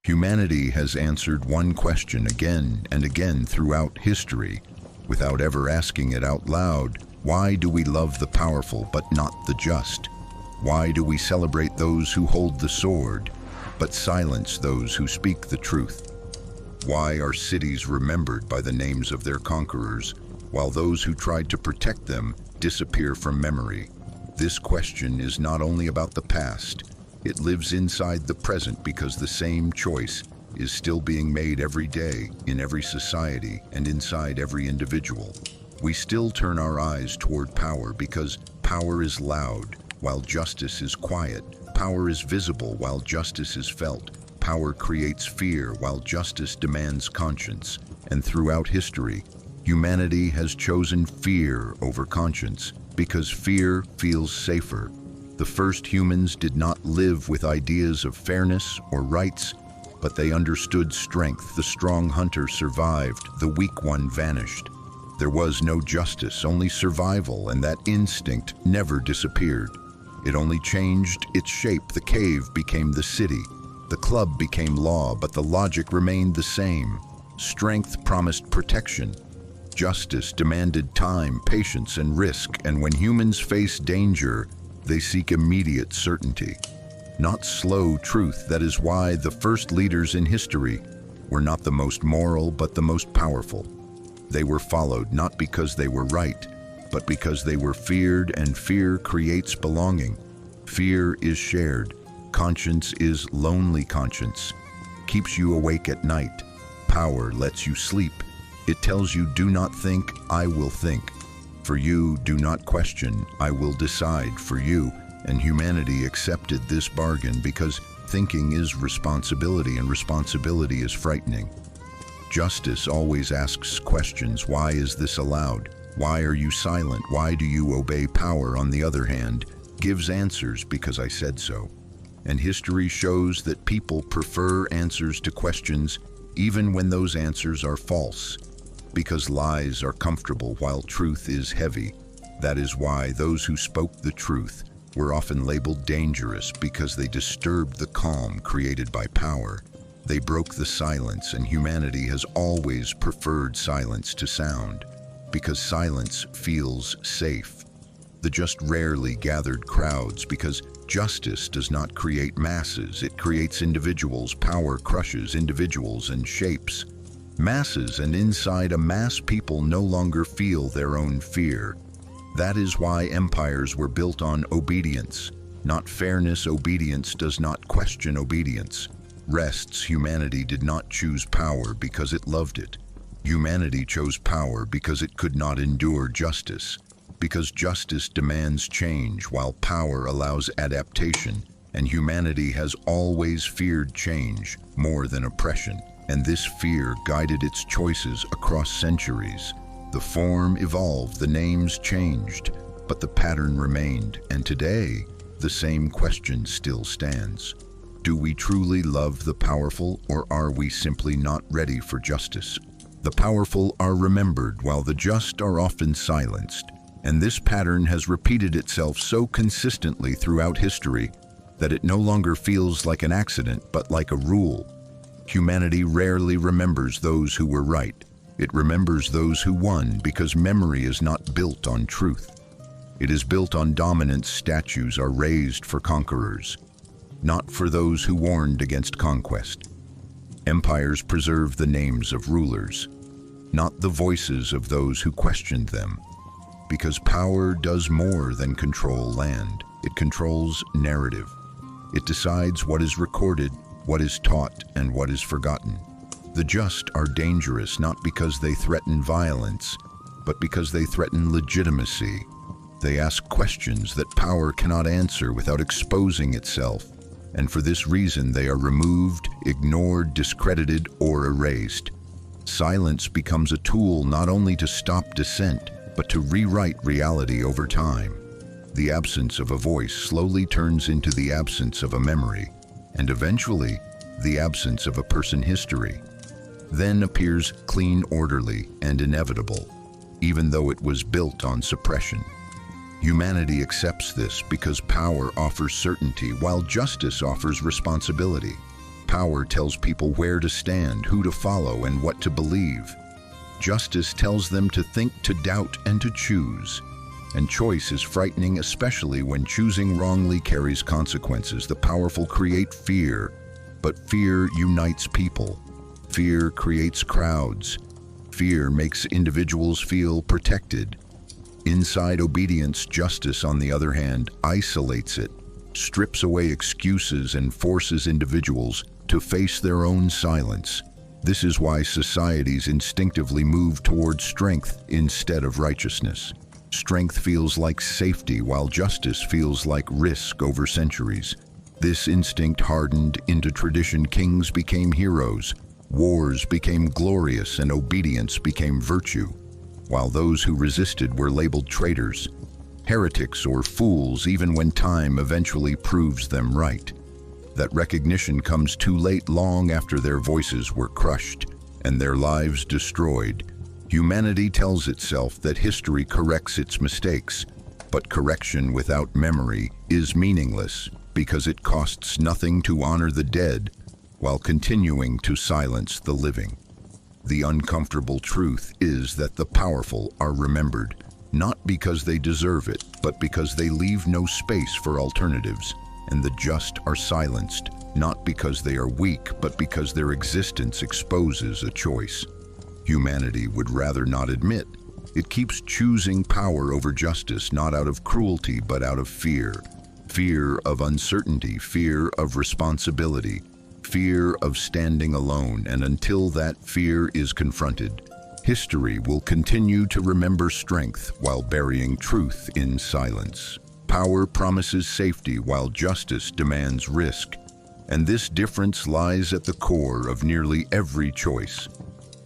Humanity has answered one question again and again throughout history, without ever asking it out loud. Why do we love the powerful but not the just? Why do we celebrate those who hold the sword, but silence those who speak the truth? Why are cities remembered by the names of their conquerors, while those who tried to protect them disappear from memory? This question is not only about the past, it lives inside the present because the same choice is still being made every day, in every society, and inside every individual. We still turn our eyes toward power because power is loud, while justice is quiet. Power is visible, while justice is felt. Power creates fear, while justice demands conscience. And throughout history, humanity has chosen fear over conscience because fear feels safer. The first humans did not live with ideas of fairness or rights, but they understood strength. The strong hunter survived, the weak one vanished. There was no justice, only survival, and that instinct never disappeared. It only changed its shape. The cave became the city. The club became law, but the logic remained the same. Strength promised protection. Justice demanded time, patience, and risk, and when humans face danger, they seek immediate certainty, not slow truth. That is why the first leaders in history were not the most moral, but the most powerful. They were followed not because they were right, but because they were feared, and fear creates belonging. Fear is shared. Conscience is lonely. Conscience keeps you awake at night. Power lets you sleep. It tells you, do not think, I will think. For you, do not question, I will decide for you. And humanity accepted this bargain because thinking is responsibility, and responsibility is frightening. Justice always asks questions. Why is this allowed? Why are you silent? Why do you obey? Power, on the other hand, gives answers because I said so. And history shows that people prefer answers to questions even when those answers are false, because lies are comfortable while truth is heavy. That is why those who spoke the truth were often labeled dangerous, because they disturbed the calm created by power. They broke the silence, and humanity has always preferred silence to sound, because silence feels safe. The just rarely gathered crowds, because justice does not create masses, it creates individuals. Power crushes individuals and shapes masses, and inside a mass, people no longer feel their own fear. That is why empires were built on obedience, not fairness. Obedience does not question obedience. Rests. Humanity did not choose power because it loved it. Humanity chose power because it could not endure justice, because justice demands change while power allows adaptation, and humanity has always feared change more than oppression. And this fear guided its choices across centuries. The form evolved, the names changed, but the pattern remained. And today, the same question still stands. Do we truly love the powerful, or are we simply not ready for justice? The powerful are remembered, while the just are often silenced. And this pattern has repeated itself so consistently throughout history that it no longer feels like an accident, but like a rule. Humanity rarely remembers those who were right. It remembers those who won, because memory is not built on truth. It is built on dominance. Statues are raised for conquerors, not for those who warned against conquest. Empires preserve the names of rulers, not the voices of those who questioned them, because power does more than control land. It controls narrative. It decides what is recorded, what is taught, and what is forgotten. The just are dangerous not because they threaten violence, but because they threaten legitimacy. They ask questions that power cannot answer without exposing itself, and for this reason they are removed, ignored, discredited, or erased. Silence becomes a tool not only to stop dissent, but to rewrite reality over time. The absence of a voice slowly turns into the absence of a memory, and eventually, the absence of a person. History then appears clean, orderly, and inevitable, even though it was built on suppression. Humanity accepts this because power offers certainty, while justice offers responsibility. Power tells people where to stand, who to follow, and what to believe. Justice tells them to think, to doubt, and to choose. And choice is frightening, especially when choosing wrongly carries consequences. The powerful create fear, but fear unites people. Fear creates crowds. Fear makes individuals feel protected. Inside obedience, justice, on the other hand, isolates it, strips away excuses, and forces individuals to face their own silence. This is why societies instinctively move towards strength instead of righteousness. Strength feels like safety, while justice feels like risk over centuries. This instinct hardened into tradition. Kings became heroes, wars became glorious, and obedience became virtue, while those who resisted were labeled traitors, heretics, or fools, even when time eventually proves them right. That recognition comes too late, long after their voices were crushed and their lives destroyed. Humanity tells itself that history corrects its mistakes, but correction without memory is meaningless because it costs nothing to honor the dead while continuing to silence the living. The uncomfortable truth is that the powerful are remembered, not because they deserve it, but because they leave no space for alternatives. And the just are silenced, not because they are weak, but because their existence exposes a choice humanity would rather not admit. It keeps choosing power over justice, not out of cruelty, but out of fear. Fear of uncertainty, fear of responsibility, fear of standing alone. And until that fear is confronted, history will continue to remember strength while burying truth in silence. Power promises safety while justice demands risk, and this difference lies at the core of nearly every choice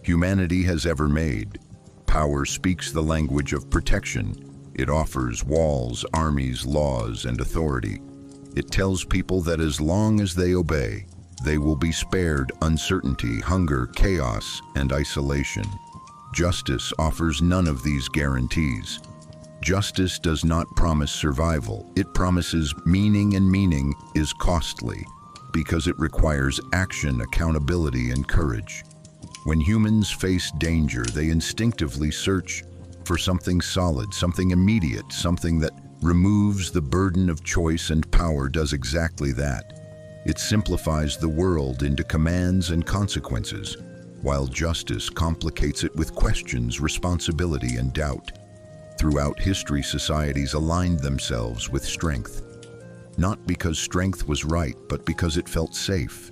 humanity has ever made. Power speaks the language of protection. It offers walls, armies, laws, and authority. It tells people that as long as they obey, they will be spared uncertainty, hunger, chaos, and isolation. Justice offers none of these guarantees. Justice does not promise survival. It promises meaning, and meaning is costly because it requires action, accountability, and courage. When humans face danger, they instinctively search for something solid, something immediate, something that removes the burden of choice, and power does exactly that. It simplifies the world into commands and consequences, while justice complicates it with questions, responsibility, and doubt. Throughout history, societies aligned themselves with strength, not because strength was right, but because it felt safe.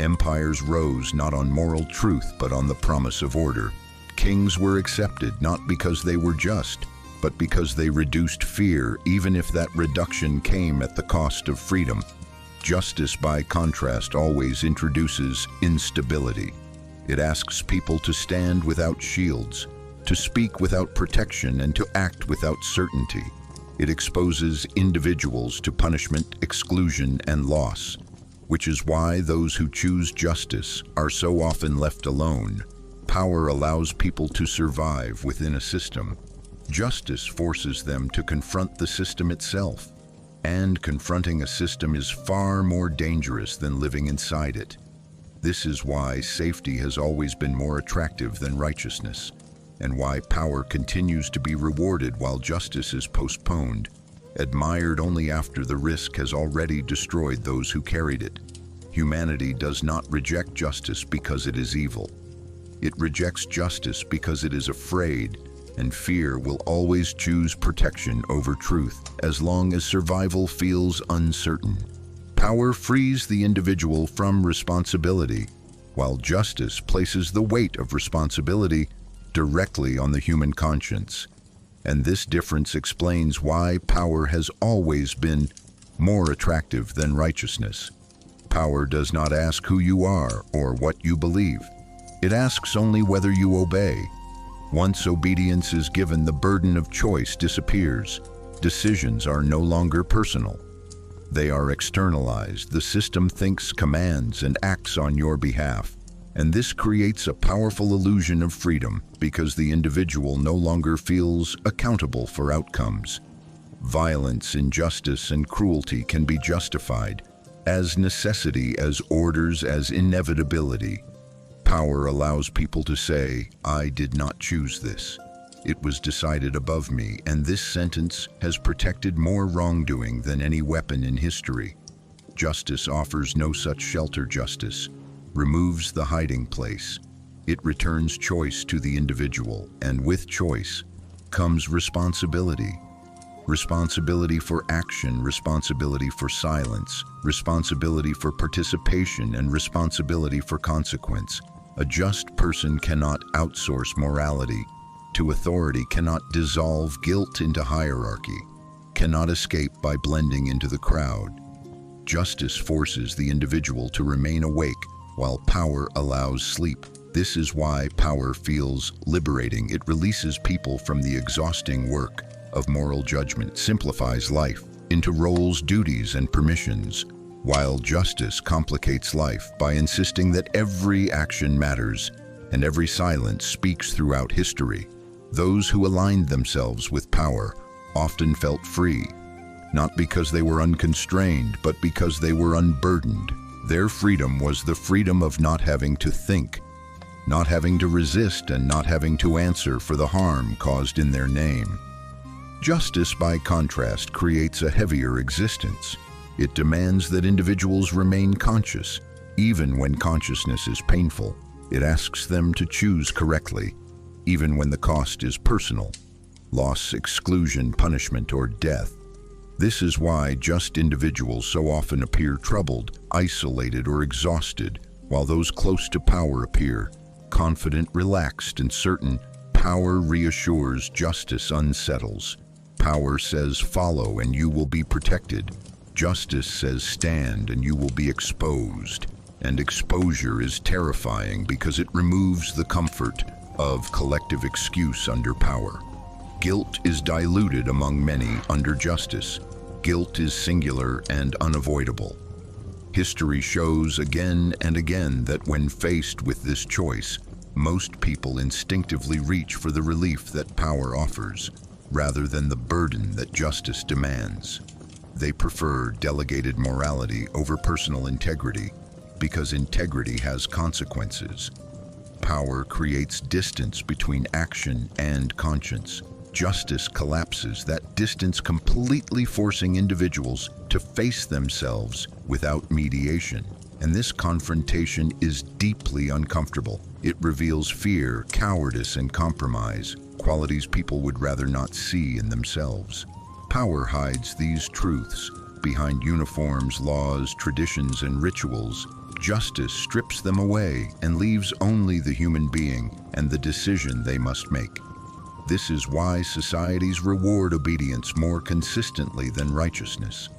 Empires rose not on moral truth, but on the promise of order. Kings were accepted not because they were just, but because they reduced fear, even if that reduction came at the cost of freedom. Justice, by contrast, always introduces instability. It asks people to stand without shields, to speak without protection, and to act without certainty. It exposes individuals to punishment, exclusion, and loss, which is why those who choose justice are so often left alone. Power allows people to survive within a system. Justice forces them to confront the system itself, and confronting a system is far more dangerous than living inside it. This is why safety has always been more attractive than righteousness, and why power continues to be rewarded while justice is postponed, admired only after the risk has already destroyed those who carried it. Humanity does not reject justice because it is evil. It rejects justice because it is afraid, and fear will always choose protection over truth as long as survival feels uncertain. Power frees the individual from responsibility, while justice places the weight of responsibility directly on the human conscience. And this difference explains why power has always been more attractive than righteousness. Power does not ask who you are or what you believe. It asks only whether you obey. Once obedience is given, the burden of choice disappears. Decisions are no longer personal. They are externalized. The system thinks, commands, and acts on your behalf. And this creates a powerful illusion of freedom because the individual no longer feels accountable for outcomes. Violence, injustice, and cruelty can be justified as necessity, as orders, as inevitability. Power allows people to say, "I did not choose this. It was decided above me," and this sentence has protected more wrongdoing than any weapon in history. Justice offers no such shelter. Justice removes the hiding place. It returns choice to the individual, and with choice comes responsibility. Responsibility for action, responsibility for silence, responsibility for participation, and responsibility for consequence. A just person cannot outsource morality to authority, cannot dissolve guilt into hierarchy, cannot escape by blending into the crowd. Justice forces the individual to remain awake, while power allows sleep. This is why power feels liberating. It releases people from the exhausting work of moral judgment, simplifies life into roles, duties, and permissions, while justice complicates life by insisting that every action matters and every silence speaks throughout history. Those who aligned themselves with power often felt free, not because they were unconstrained, but because they were unburdened. Their freedom was the freedom of not having to think, not having to resist, and not having to answer for the harm caused in their name. Justice, by contrast, creates a heavier existence. It demands that individuals remain conscious, even when consciousness is painful. It asks them to choose correctly, even when the cost is personal: loss, exclusion, punishment, or death. This is why just individuals so often appear troubled, isolated, or exhausted, while those close to power appear confident, relaxed, and certain. Power reassures, justice unsettles. Power says follow and you will be protected. Justice says stand and you will be exposed. And exposure is terrifying because it removes the comfort of collective excuse under power. Guilt is diluted among many under justice. Guilt is singular and unavoidable. History shows again and again that when faced with this choice, most people instinctively reach for the relief that power offers, rather than the burden that justice demands. They prefer delegated morality over personal integrity, because integrity has consequences. Power creates distance between action and conscience. Justice collapses that distance, completely forcing individuals to face themselves without mediation. And this confrontation is deeply uncomfortable. It reveals fear, cowardice, and compromise, qualities people would rather not see in themselves. Power hides these truths behind uniforms, laws, traditions, and rituals. Justice strips them away and leaves only the human being and the decision they must make. This is why societies reward obedience more consistently than righteousness,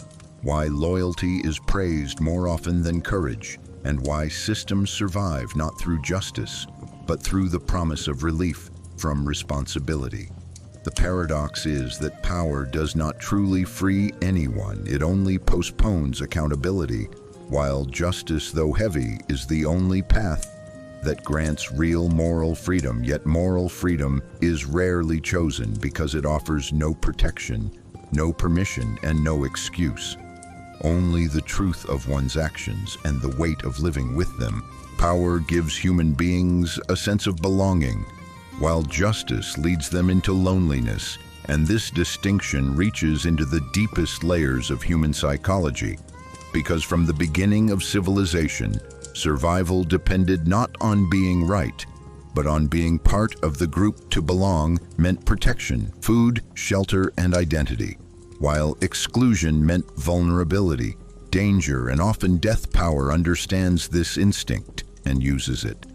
why loyalty is praised more often than courage, and why systems survive not through justice, but through the promise of relief from responsibility. The paradox is that power does not truly free anyone, it only postpones accountability, while justice, though heavy, is the only path that grants real moral freedom. Yet moral freedom is rarely chosen because it offers no protection, no permission, and no excuse. Only the truth of one's actions and the weight of living with them. Power gives human beings a sense of belonging, while justice leads them into loneliness, and this distinction reaches into the deepest layers of human psychology, because from the beginning of civilization, survival depended not on being right, but on being part of the group. To belong meant protection, food, shelter, and identity, while exclusion meant vulnerability, danger, and often death. Power understands this instinct and uses it.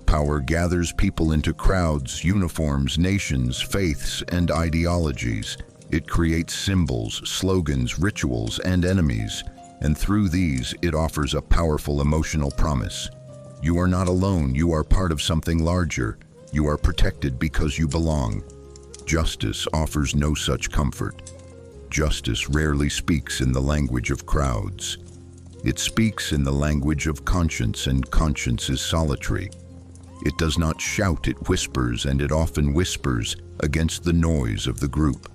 Power gathers people into crowds, uniforms, nations, faiths, and ideologies. It creates symbols, slogans, rituals, and enemies, and through these it offers a powerful emotional promise. You are not alone, you are part of something larger. You are protected because you belong. Justice offers no such comfort. Justice rarely speaks in the language of crowds. It speaks in the language of conscience, and conscience is solitary. It does not shout, it whispers, and it often whispers against the noise of the group.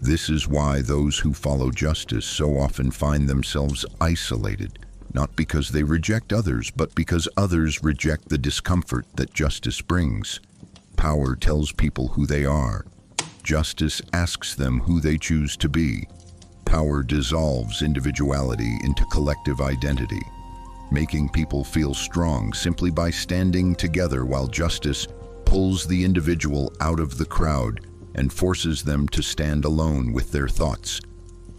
This is why those who follow justice so often find themselves isolated, not because they reject others, but because others reject the discomfort that justice brings. Power tells people who they are. Justice asks them who they choose to be. Power dissolves individuality into collective identity, making people feel strong simply by standing together, while justice pulls the individual out of the crowd and forces them to stand alone with their thoughts,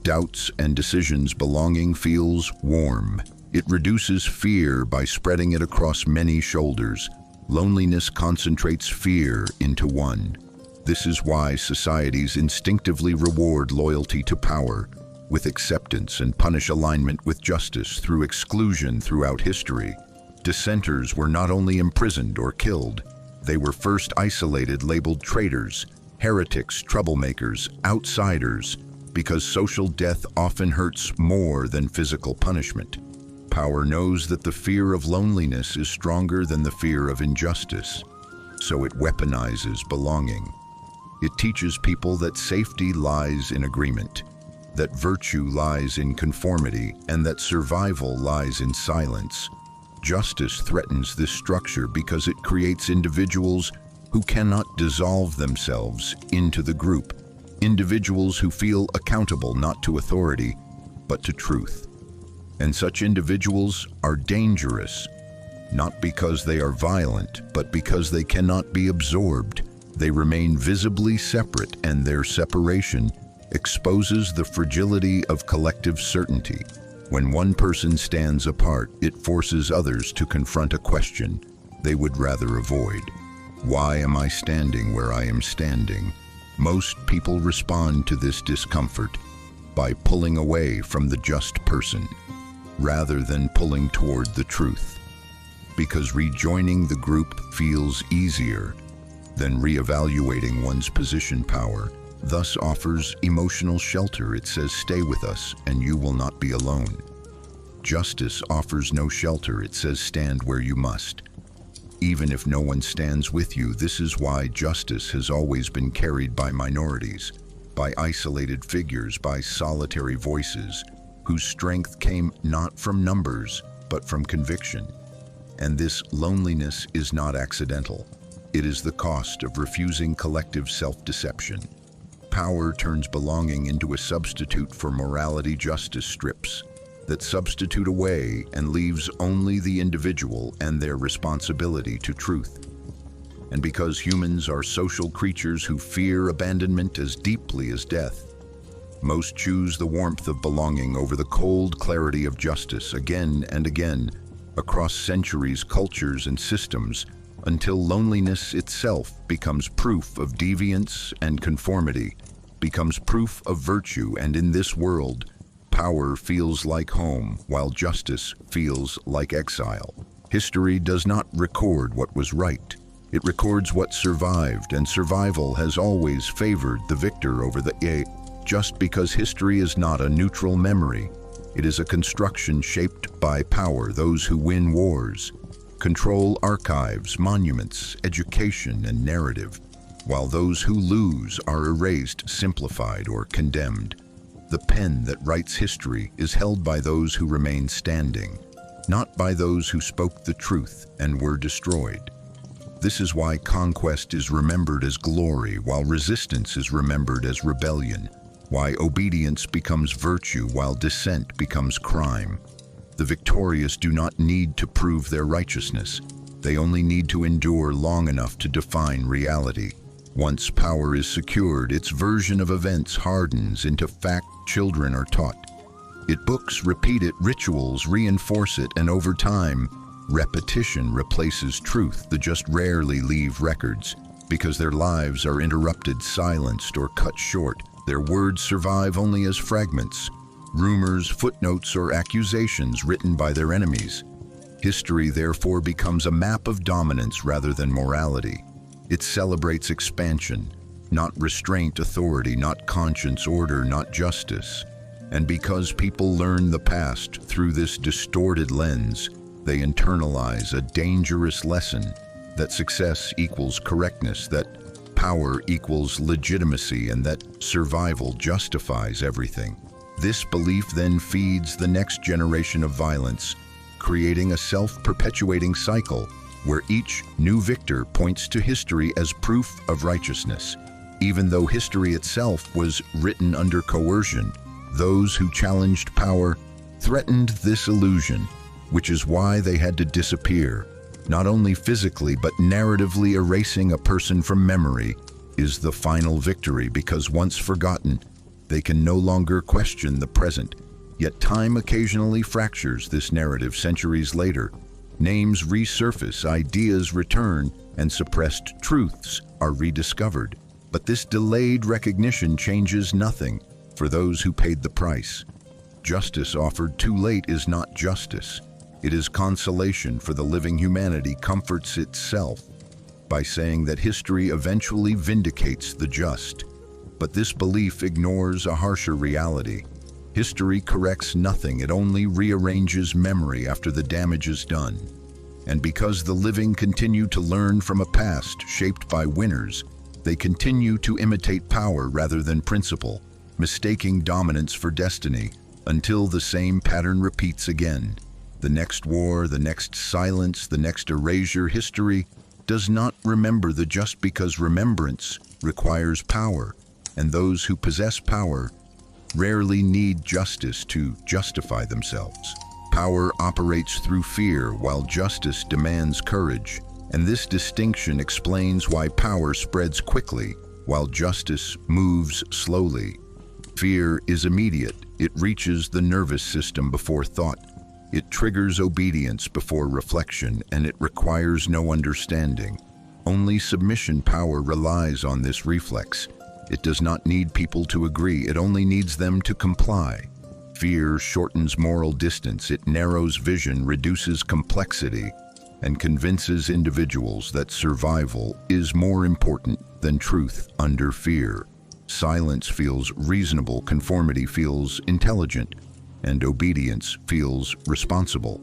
doubts, and decisions. Belonging feels warm. It reduces fear by spreading it across many shoulders. Loneliness concentrates fear into one. This is why societies instinctively reward loyalty to power with acceptance and punish alignment with justice through exclusion. Throughout history, dissenters were not only imprisoned or killed, they were first isolated, labeled traitors, heretics, troublemakers, outsiders, because social death often hurts more than physical punishment. Power knows that the fear of loneliness is stronger than the fear of injustice, so it weaponizes belonging. It teaches people that safety lies in agreement, that virtue lies in conformity, and that survival lies in silence. Justice threatens this structure because it creates individuals who cannot dissolve themselves into the group, individuals who feel accountable not to authority, but to truth. And such individuals are dangerous, not because they are violent, but because they cannot be absorbed. They remain visibly separate, and their separation exposes the fragility of collective certainty. When one person stands apart, it forces others to confront a question they would rather avoid. Why am I standing where I am standing? Most people respond to this discomfort by pulling away from the just person, rather than pulling toward the truth, because rejoining the group feels easier than reevaluating one's position. Power thus offers emotional shelter. It says, "Stay with us and you will not be alone." Justice offers no shelter. It says, "Stand where you must, even if no one stands with you." This is why justice has always been carried by minorities, by isolated figures, by solitary voices, whose strength came not from numbers, but from conviction. And this loneliness is not accidental. It is the cost of refusing collective self-deception. Power turns belonging into a substitute for morality. Justice strips that substitute away and leaves only the individual and their responsibility to truth. And because humans are social creatures who fear abandonment as deeply as death, most choose the warmth of belonging over the cold clarity of justice. Again and again, across centuries, cultures, and systems, until loneliness itself becomes proof of deviance and conformity, becomes proof of virtue. And in this world, power feels like home, while justice feels like exile. History does not record what was right. It records what survived, and survival has always favored the victor over the Just because history is not a neutral memory, it is a construction shaped by power. Those who win wars control archives, monuments, education, and narrative, while those who lose are erased, simplified, or condemned. The pen that writes history is held by those who remain standing, not by those who spoke the truth and were destroyed. This is why conquest is remembered as glory, while resistance is remembered as rebellion, why obedience becomes virtue, while dissent becomes crime. The victorious do not need to prove their righteousness. They only need to endure long enough to define reality. Once power is secured, its version of events hardens into fact. Children are taught it, books repeat it, rituals reinforce it, and over time, repetition replaces truth. The just rarely leave records because their lives are interrupted, silenced, or cut short. Their words survive only as fragments, rumors, footnotes, or accusations written by their enemies. History therefore becomes a map of dominance rather than morality. It celebrates expansion, not restraint, authority, not conscience, order, not justice. And because people learn the past through this distorted lens, they internalize a dangerous lesson that success equals correctness, that power equals legitimacy, and that survival justifies everything. This belief then feeds the next generation of violence, creating a self-perpetuating cycle where each new victor points to history as proof of righteousness. Even though history itself was written under coercion, those who challenged power threatened this illusion, which is why they had to disappear. Not only physically, but narratively erasing a person from memory is the final victory, because once forgotten, they can no longer question the present. Yet time occasionally fractures this narrative centuries later. Names resurface, ideas return, and suppressed truths are rediscovered. But this delayed recognition changes nothing for those who paid the price. Justice offered too late is not justice. It is consolation, for the living humanity comforts itself by saying that history eventually vindicates the just. But this belief ignores a harsher reality. History corrects nothing, it only rearranges memory after the damage is done. And because the living continue to learn from a past shaped by winners, they continue to imitate power rather than principle, mistaking dominance for destiny, until the same pattern repeats again. The next war, the next silence, the next erasure. History does not remember the just because remembrance requires power, and those who possess power rarely need justice to justify themselves. Power operates through fear, while justice demands courage, and this distinction explains why power spreads quickly, while justice moves slowly. Fear is immediate. It reaches the nervous system before thought. It triggers obedience before reflection, and it requires no understanding. Only submission power relies on this reflex. It does not need people to agree, it only needs them to comply. Fear shortens moral distance, it narrows vision, reduces complexity, and convinces individuals that survival is more important than truth under fear. Silence feels reasonable, conformity feels intelligent, and obedience feels responsible.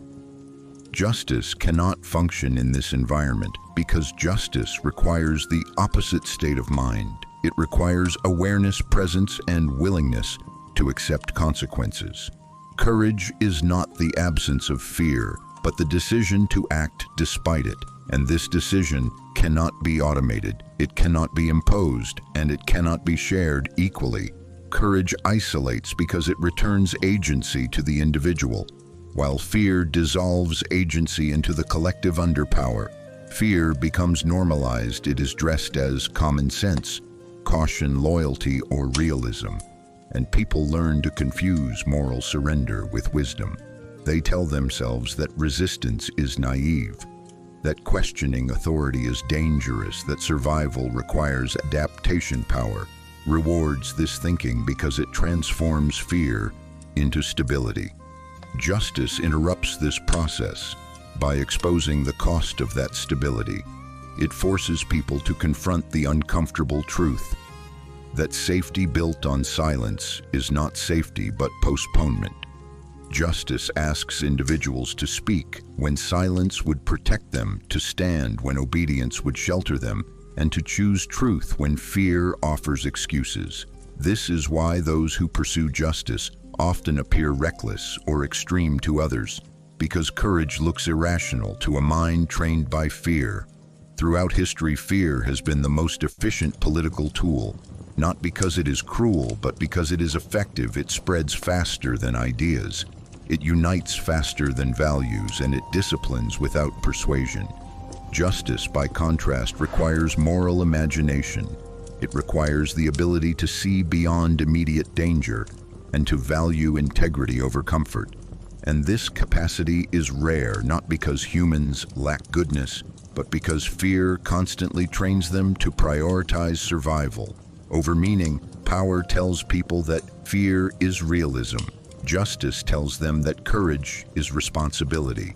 Justice cannot function in this environment because justice requires the opposite state of mind. It requires awareness, presence, and willingness to accept consequences. Courage is not the absence of fear, but the decision to act despite it. And this decision cannot be automated, it cannot be imposed, and it cannot be shared equally. Courage isolates because it returns agency to the individual, while fear dissolves agency into the collective underpower. Fear becomes normalized, it is dressed as common sense, caution, loyalty, or realism, and people learn to confuse moral surrender with wisdom. They tell themselves that resistance is naive, that questioning authority is dangerous, that survival requires adaptation. Power rewards this thinking because it transforms fear into stability. Justice interrupts this process by exposing the cost of that stability. It forces people to confront the uncomfortable truth that safety built on silence is not safety but postponement. Justice asks individuals to speak when silence would protect them, to stand when obedience would shelter them, and to choose truth when fear offers excuses. This is why those who pursue justice often appear reckless or extreme to others, because courage looks irrational to a mind trained by fear. Throughout history, fear has been the most efficient political tool, not because it is cruel, but because it is effective. It spreads faster than ideas. It unites faster than values, and it disciplines without persuasion. Justice, by contrast, requires moral imagination. It requires the ability to see beyond immediate danger and to value integrity over comfort. And this capacity is rare, not because humans lack goodness, but because fear constantly trains them to prioritize survival over meaning. Power tells people that fear is realism. Justice tells them that courage is responsibility.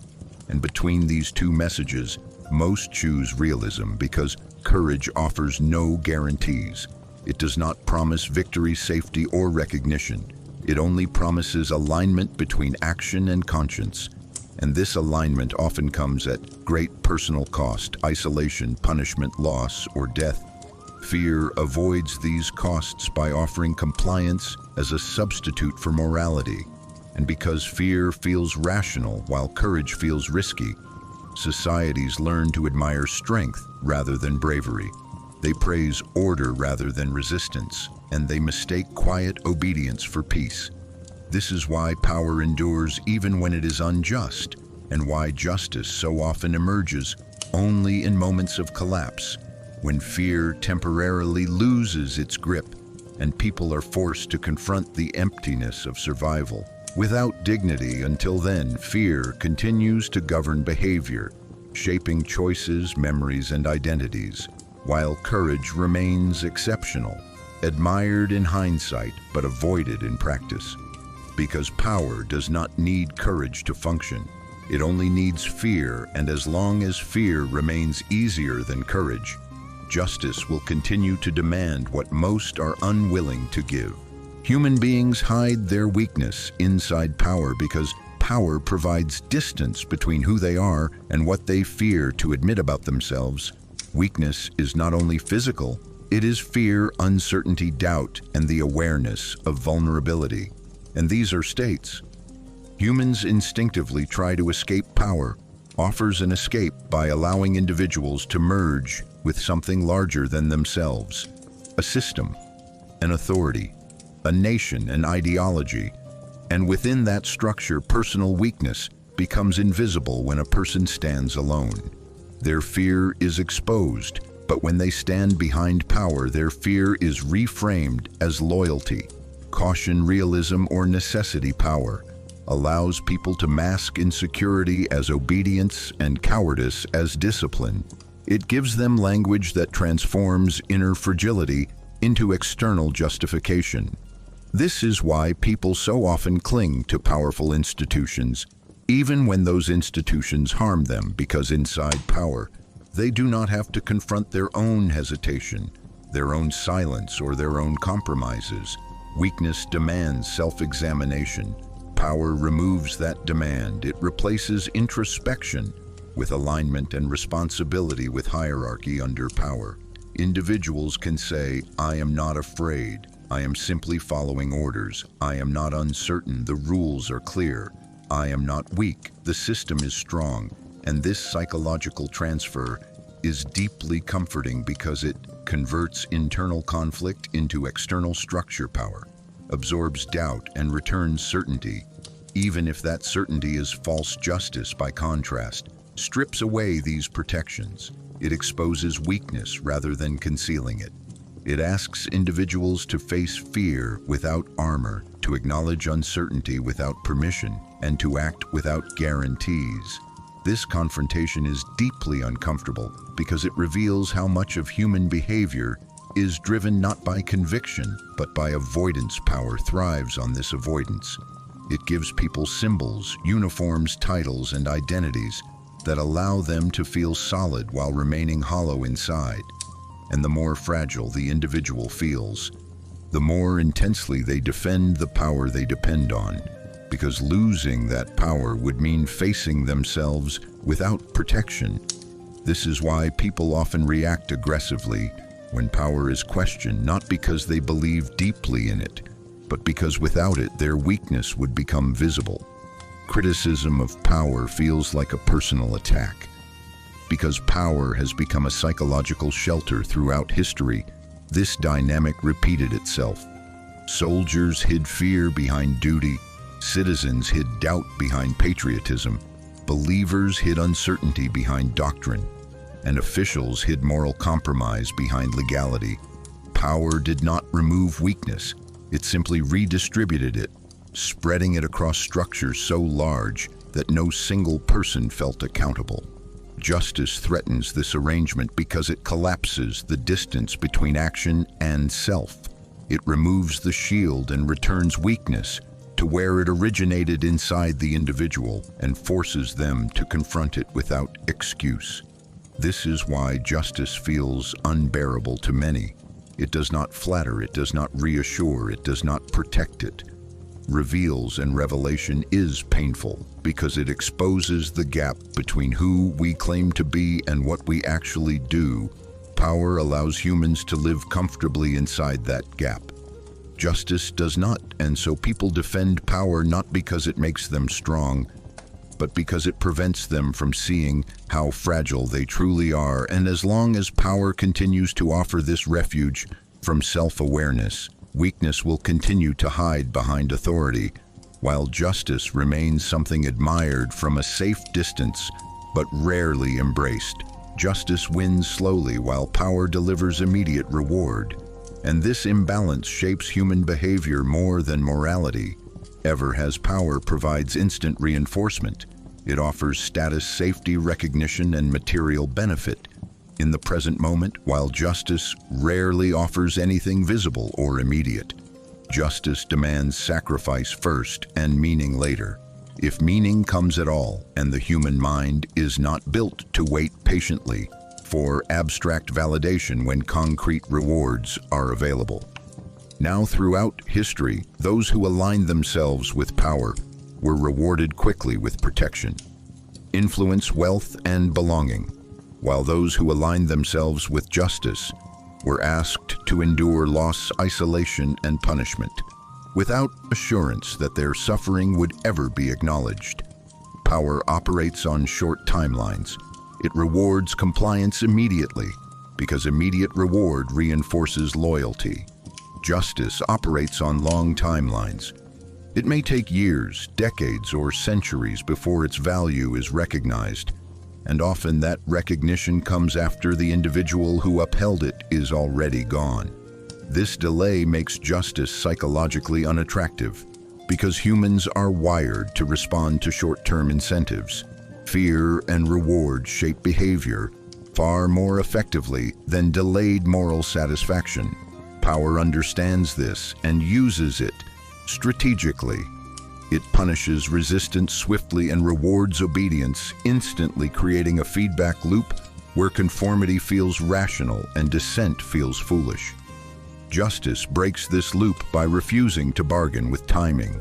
And between these two messages, most choose realism because courage offers no guarantees. It does not promise victory, safety, or recognition. It only promises alignment between action and conscience. And this alignment often comes at great personal cost: isolation, punishment, loss, or death. Fear avoids these costs by offering compliance as a substitute for morality. And because fear feels rational while courage feels risky, societies learn to admire strength rather than bravery. They praise order rather than resistance, and they mistake quiet obedience for peace. This is why power endures even when it is unjust, and why justice so often emerges only in moments of collapse, when fear temporarily loses its grip and people are forced to confront the emptiness of survival. Without dignity until then, fear continues to govern behavior, shaping choices, memories, and identities, while courage remains exceptional, admired in hindsight but avoided in practice. Because power does not need courage to function. It only needs fear, and as long as fear remains easier than courage, justice will continue to demand what most are unwilling to give. Human beings hide their weakness inside power because power provides distance between who they are and what they fear to admit about themselves. Weakness is not only physical, it is fear, uncertainty, doubt, and the awareness of vulnerability. And these are states. Humans instinctively try to escape power, offers an escape by allowing individuals to merge with something larger than themselves, a system, an authority, a nation, an ideology. And within that structure, personal weakness becomes invisible when a person stands alone. Their fear is exposed, but when they stand behind power, their fear is reframed as loyalty. Caution, realism, or necessity. Power allows people to mask insecurity as obedience and cowardice as discipline. It gives them language that transforms inner fragility into external justification. This is why people so often cling to powerful institutions, even when those institutions harm them, because inside power, they do not have to confront their own hesitation, their own silence, or their own compromises. Weakness demands self-examination. Power removes that demand. It replaces introspection with alignment and responsibility with hierarchy under power. Individuals can say, "I am not afraid. I am simply following orders. I am not uncertain. The rules are clear. I am not weak. The system is strong." And this psychological transfer is deeply comforting because it converts internal conflict into external structure. Power absorbs doubt and returns certainty, even if that certainty is false. Justice, by contrast, strips away these protections. It exposes weakness rather than concealing it. It asks individuals to face fear without armor, to acknowledge uncertainty without permission, and to act without guarantees. This confrontation is deeply uncomfortable because it reveals how much of human behavior is driven not by conviction, but by avoidance. Power thrives on this avoidance. It gives people symbols, uniforms, titles, and identities that allow them to feel solid while remaining hollow inside. And the more fragile the individual feels, the more intensely they defend the power they depend on, because losing that power would mean facing themselves without protection. This is why people often react aggressively when power is questioned, not because they believe deeply in it, but because without it, their weakness would become visible. Criticism of power feels like a personal attack. Because power has become a psychological shelter throughout history, this dynamic repeated itself. Soldiers hid fear behind duty, citizens hid doubt behind patriotism, believers hid uncertainty behind doctrine, and officials hid moral compromise behind legality. Power did not remove weakness, it simply redistributed it, spreading it across structures so large that no single person felt accountable. Justice threatens this arrangement because it collapses the distance between action and self. It removes the shield and returns weakness to where it originated inside the individual and forces them to confront it without excuse. This is why justice feels unbearable to many. It does not flatter, it does not reassure, it does not protect. It reveals, and revelation is painful because it exposes the gap between who we claim to be and what we actually do. Power allows humans to live comfortably inside that gap. Justice does not, and so people defend power not because it makes them strong, but because it prevents them from seeing how fragile they truly are. And as long as power continues to offer this refuge from self-awareness, weakness will continue to hide behind authority, while justice remains something admired from a safe distance, but rarely embraced. Justice wins slowly while power delivers immediate reward. And this imbalance shapes human behavior more than morality ever has. Power provides instant reinforcement. It offers status, safety, recognition, and material benefit in the present moment, while justice rarely offers anything visible or immediate. Justice demands sacrifice first and meaning later, if meaning comes at all, and the human mind is not built to wait patiently for abstract validation when concrete rewards are available. Now, throughout history, those who aligned themselves with power were rewarded quickly with protection, influence, wealth, and belonging, while those who aligned themselves with justice were asked to endure loss, isolation, and punishment, without assurance that their suffering would ever be acknowledged. Power operates on short timelines. It rewards compliance immediately, because immediate reward reinforces loyalty. Justice operates on long timelines. It may take years, decades, or centuries before its value is recognized, and often that recognition comes after the individual who upheld it is already gone. This delay makes justice psychologically unattractive, because humans are wired to respond to short-term incentives. Fear and reward shape behavior far more effectively than delayed moral satisfaction. Power understands this and uses it strategically. It punishes resistance swiftly and rewards obedience instantly, creating a feedback loop where conformity feels rational and dissent feels foolish. Justice breaks this loop by refusing to bargain with timing.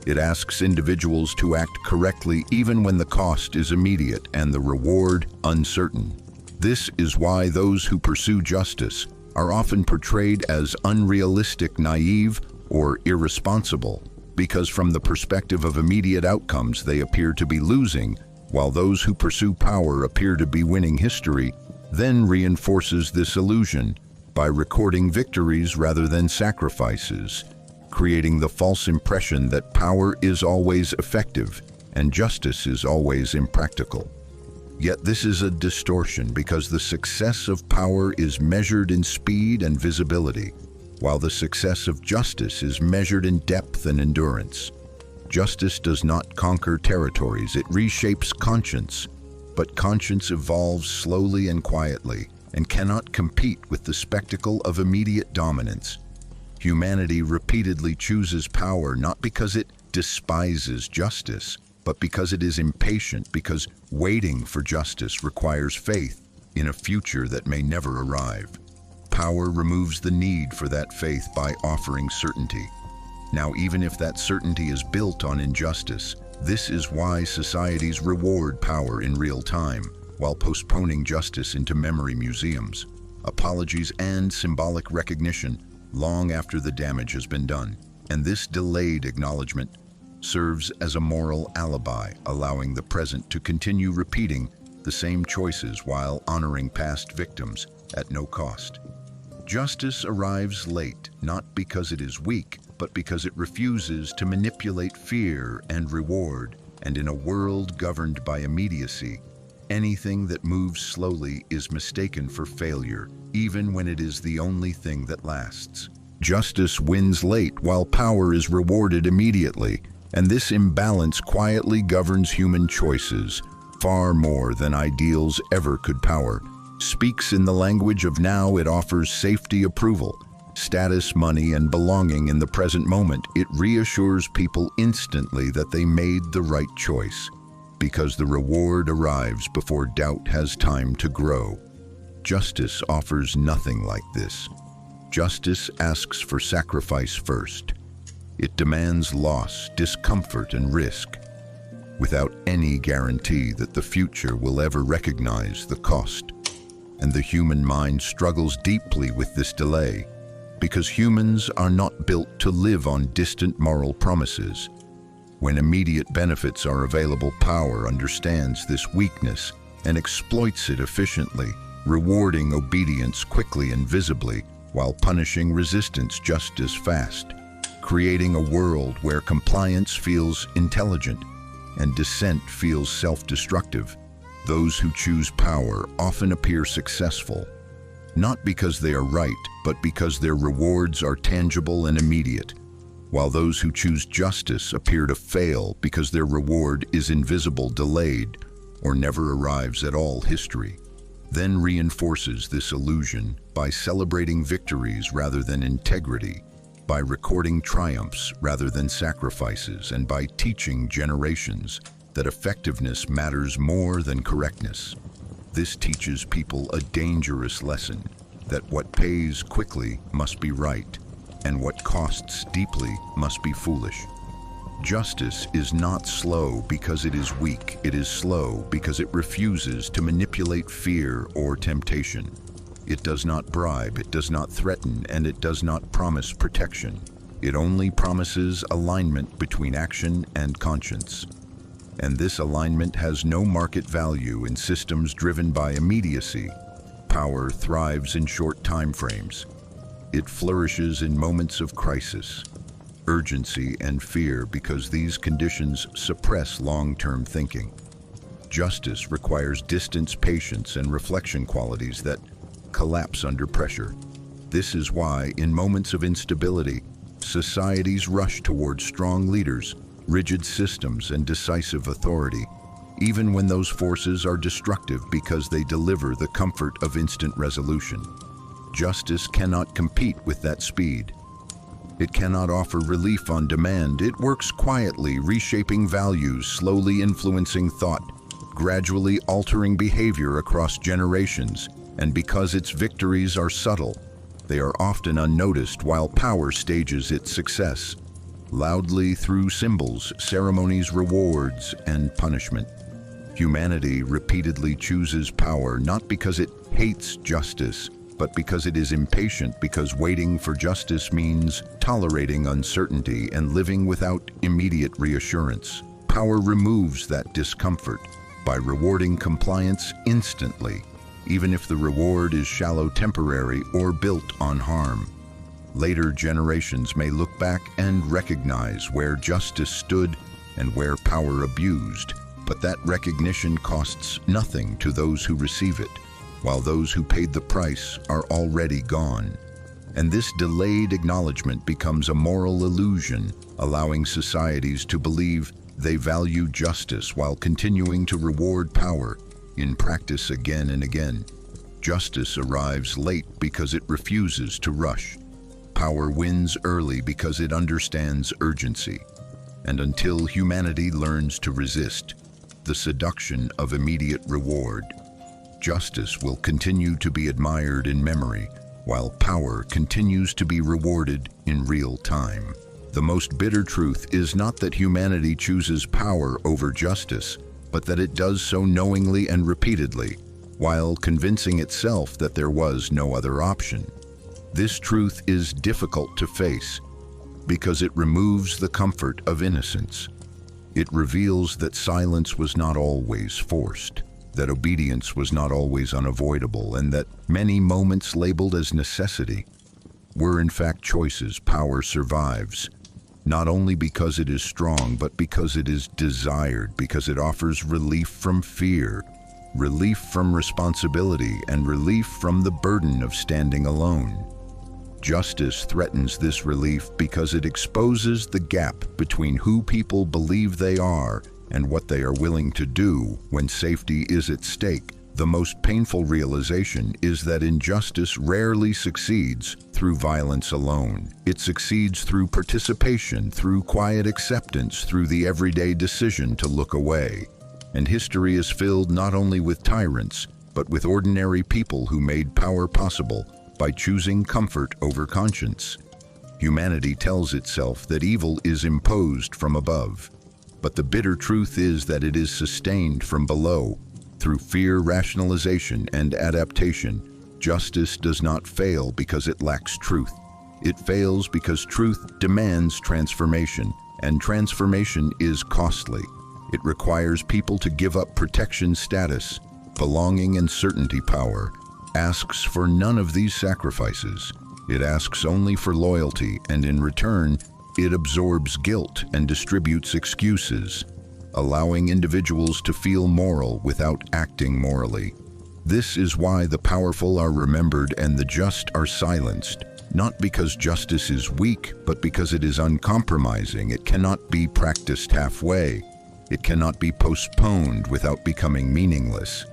It asks individuals to act correctly even when the cost is immediate and the reward uncertain. This is why those who pursue justice are often portrayed as unrealistic, naive, or irresponsible, because from the perspective of immediate outcomes they appear to be losing, while those who pursue power appear to be winning. History then reinforces this illusion by recording victories rather than sacrifices, creating the false impression that power is always effective and justice is always impractical. Yet this is a distortion, because the success of power is measured in speed and visibility, while the success of justice is measured in depth and endurance. Justice does not conquer territories, it reshapes conscience, but conscience evolves slowly and quietly and cannot compete with the spectacle of immediate dominance. Humanity repeatedly chooses power not because it despises justice, but because it is impatient, because waiting for justice requires faith in a future that may never arrive. Power removes the need for that faith by offering certainty. Now, even if that certainty is built on injustice, this is why societies reward power in real time, while postponing justice into memory museums, apologies, and symbolic recognition long after the damage has been done. And this delayed acknowledgement serves as a moral alibi, allowing the present to continue repeating the same choices while honoring past victims at no cost. Justice arrives late, not because it is weak, but because it refuses to manipulate fear and reward. And in a world governed by immediacy, anything that moves slowly is mistaken for failure, even when it is the only thing that lasts. Justice wins late while power is rewarded immediately, and this imbalance quietly governs human choices far more than ideals ever could. Power speaks in the language of now. It offers safety, approval, status, money, and belonging in the present moment. It reassures people instantly that they made the right choice, because the reward arrives before doubt has time to grow. Justice offers nothing like this. Justice asks for sacrifice first. It demands loss, discomfort, and risk, without any guarantee that the future will ever recognize the cost. And the human mind struggles deeply with this delay, because humans are not built to live on distant moral promises. When immediate benefits are available, power understands this weakness and exploits it efficiently, rewarding obedience quickly and visibly while punishing resistance just as fast, creating a world where compliance feels intelligent and dissent feels self-destructive. Those who choose power often appear successful, not because they are right, but because their rewards are tangible and immediate, while those who choose justice appear to fail because their reward is invisible, delayed, or never arrives at all. History then reinforces this illusion by celebrating victories rather than integrity, by recording triumphs rather than sacrifices, and by teaching generations that effectiveness matters more than correctness. This teaches people a dangerous lesson, that what pays quickly must be right, and what costs deeply must be foolish. Justice is not slow because it is weak. It is slow because it refuses to manipulate fear or temptation. It does not bribe, it does not threaten, and it does not promise protection. It only promises alignment between action and conscience. And this alignment has no market value in systems driven by immediacy. Power thrives in short time frames. It flourishes in moments of crisis, urgency, and fear because these conditions suppress long-term thinking. Justice requires distance, patience, and reflection, qualities that collapse under pressure. This is why, in moments of instability, societies rush toward strong leaders, rigid systems, and decisive authority, even when those forces are destructive because they deliver the comfort of instant resolution. Justice cannot compete with that speed. It cannot offer relief on demand. It works quietly, reshaping values, slowly influencing thought, gradually altering behavior across generations. And because its victories are subtle, they are often unnoticed, while power stages its success loudly through symbols, ceremonies, rewards, and punishment. Humanity repeatedly chooses power not because it hates justice, but because it is impatient, because waiting for justice means tolerating uncertainty and living without immediate reassurance. Power removes that discomfort by rewarding compliance instantly, even if the reward is shallow, temporary, or built on harm. Later generations may look back and recognize where justice stood and where power abused, but that recognition costs nothing to those who receive it, while those who paid the price are already gone. And this delayed acknowledgement becomes a moral illusion, allowing societies to believe they value justice while continuing to reward power in practice again and again. Justice arrives late because it refuses to rush. Power wins early because it understands urgency. And until humanity learns to resist the seduction of immediate reward, justice will continue to be admired in memory, while power continues to be rewarded in real time. The most bitter truth is not that humanity chooses power over justice, but that it does so knowingly and repeatedly, while convincing itself that there was no other option. This truth is difficult to face because it removes the comfort of innocence. It reveals that silence was not always forced, that obedience was not always unavoidable, and that many moments labeled as necessity were in fact choices. Power survives, not only because it is strong, but because it is desired, because it offers relief from fear, relief from responsibility, and relief from the burden of standing alone. Justice threatens this relief because it exposes the gap between who people believe they are and what they are willing to do when safety is at stake. The most painful realization is that injustice rarely succeeds through violence alone. It succeeds through participation, through quiet acceptance, through the everyday decision to look away. And history is filled not only with tyrants, but with ordinary people who made power possible by choosing comfort over conscience. Humanity tells itself that evil is imposed from above, but the bitter truth is that it is sustained from below. Through fear, rationalization, and adaptation, justice does not fail because it lacks truth. It fails because truth demands transformation, and transformation is costly. It requires people to give up protection status, belonging and certainty power, asks for none of these sacrifices. It asks only for loyalty, and in return, it absorbs guilt and distributes excuses, allowing individuals to feel moral without acting morally. This is why the powerful are remembered and the just are silenced, not because justice is weak, but because it is uncompromising. It cannot be practiced halfway. It cannot be postponed without becoming meaningless.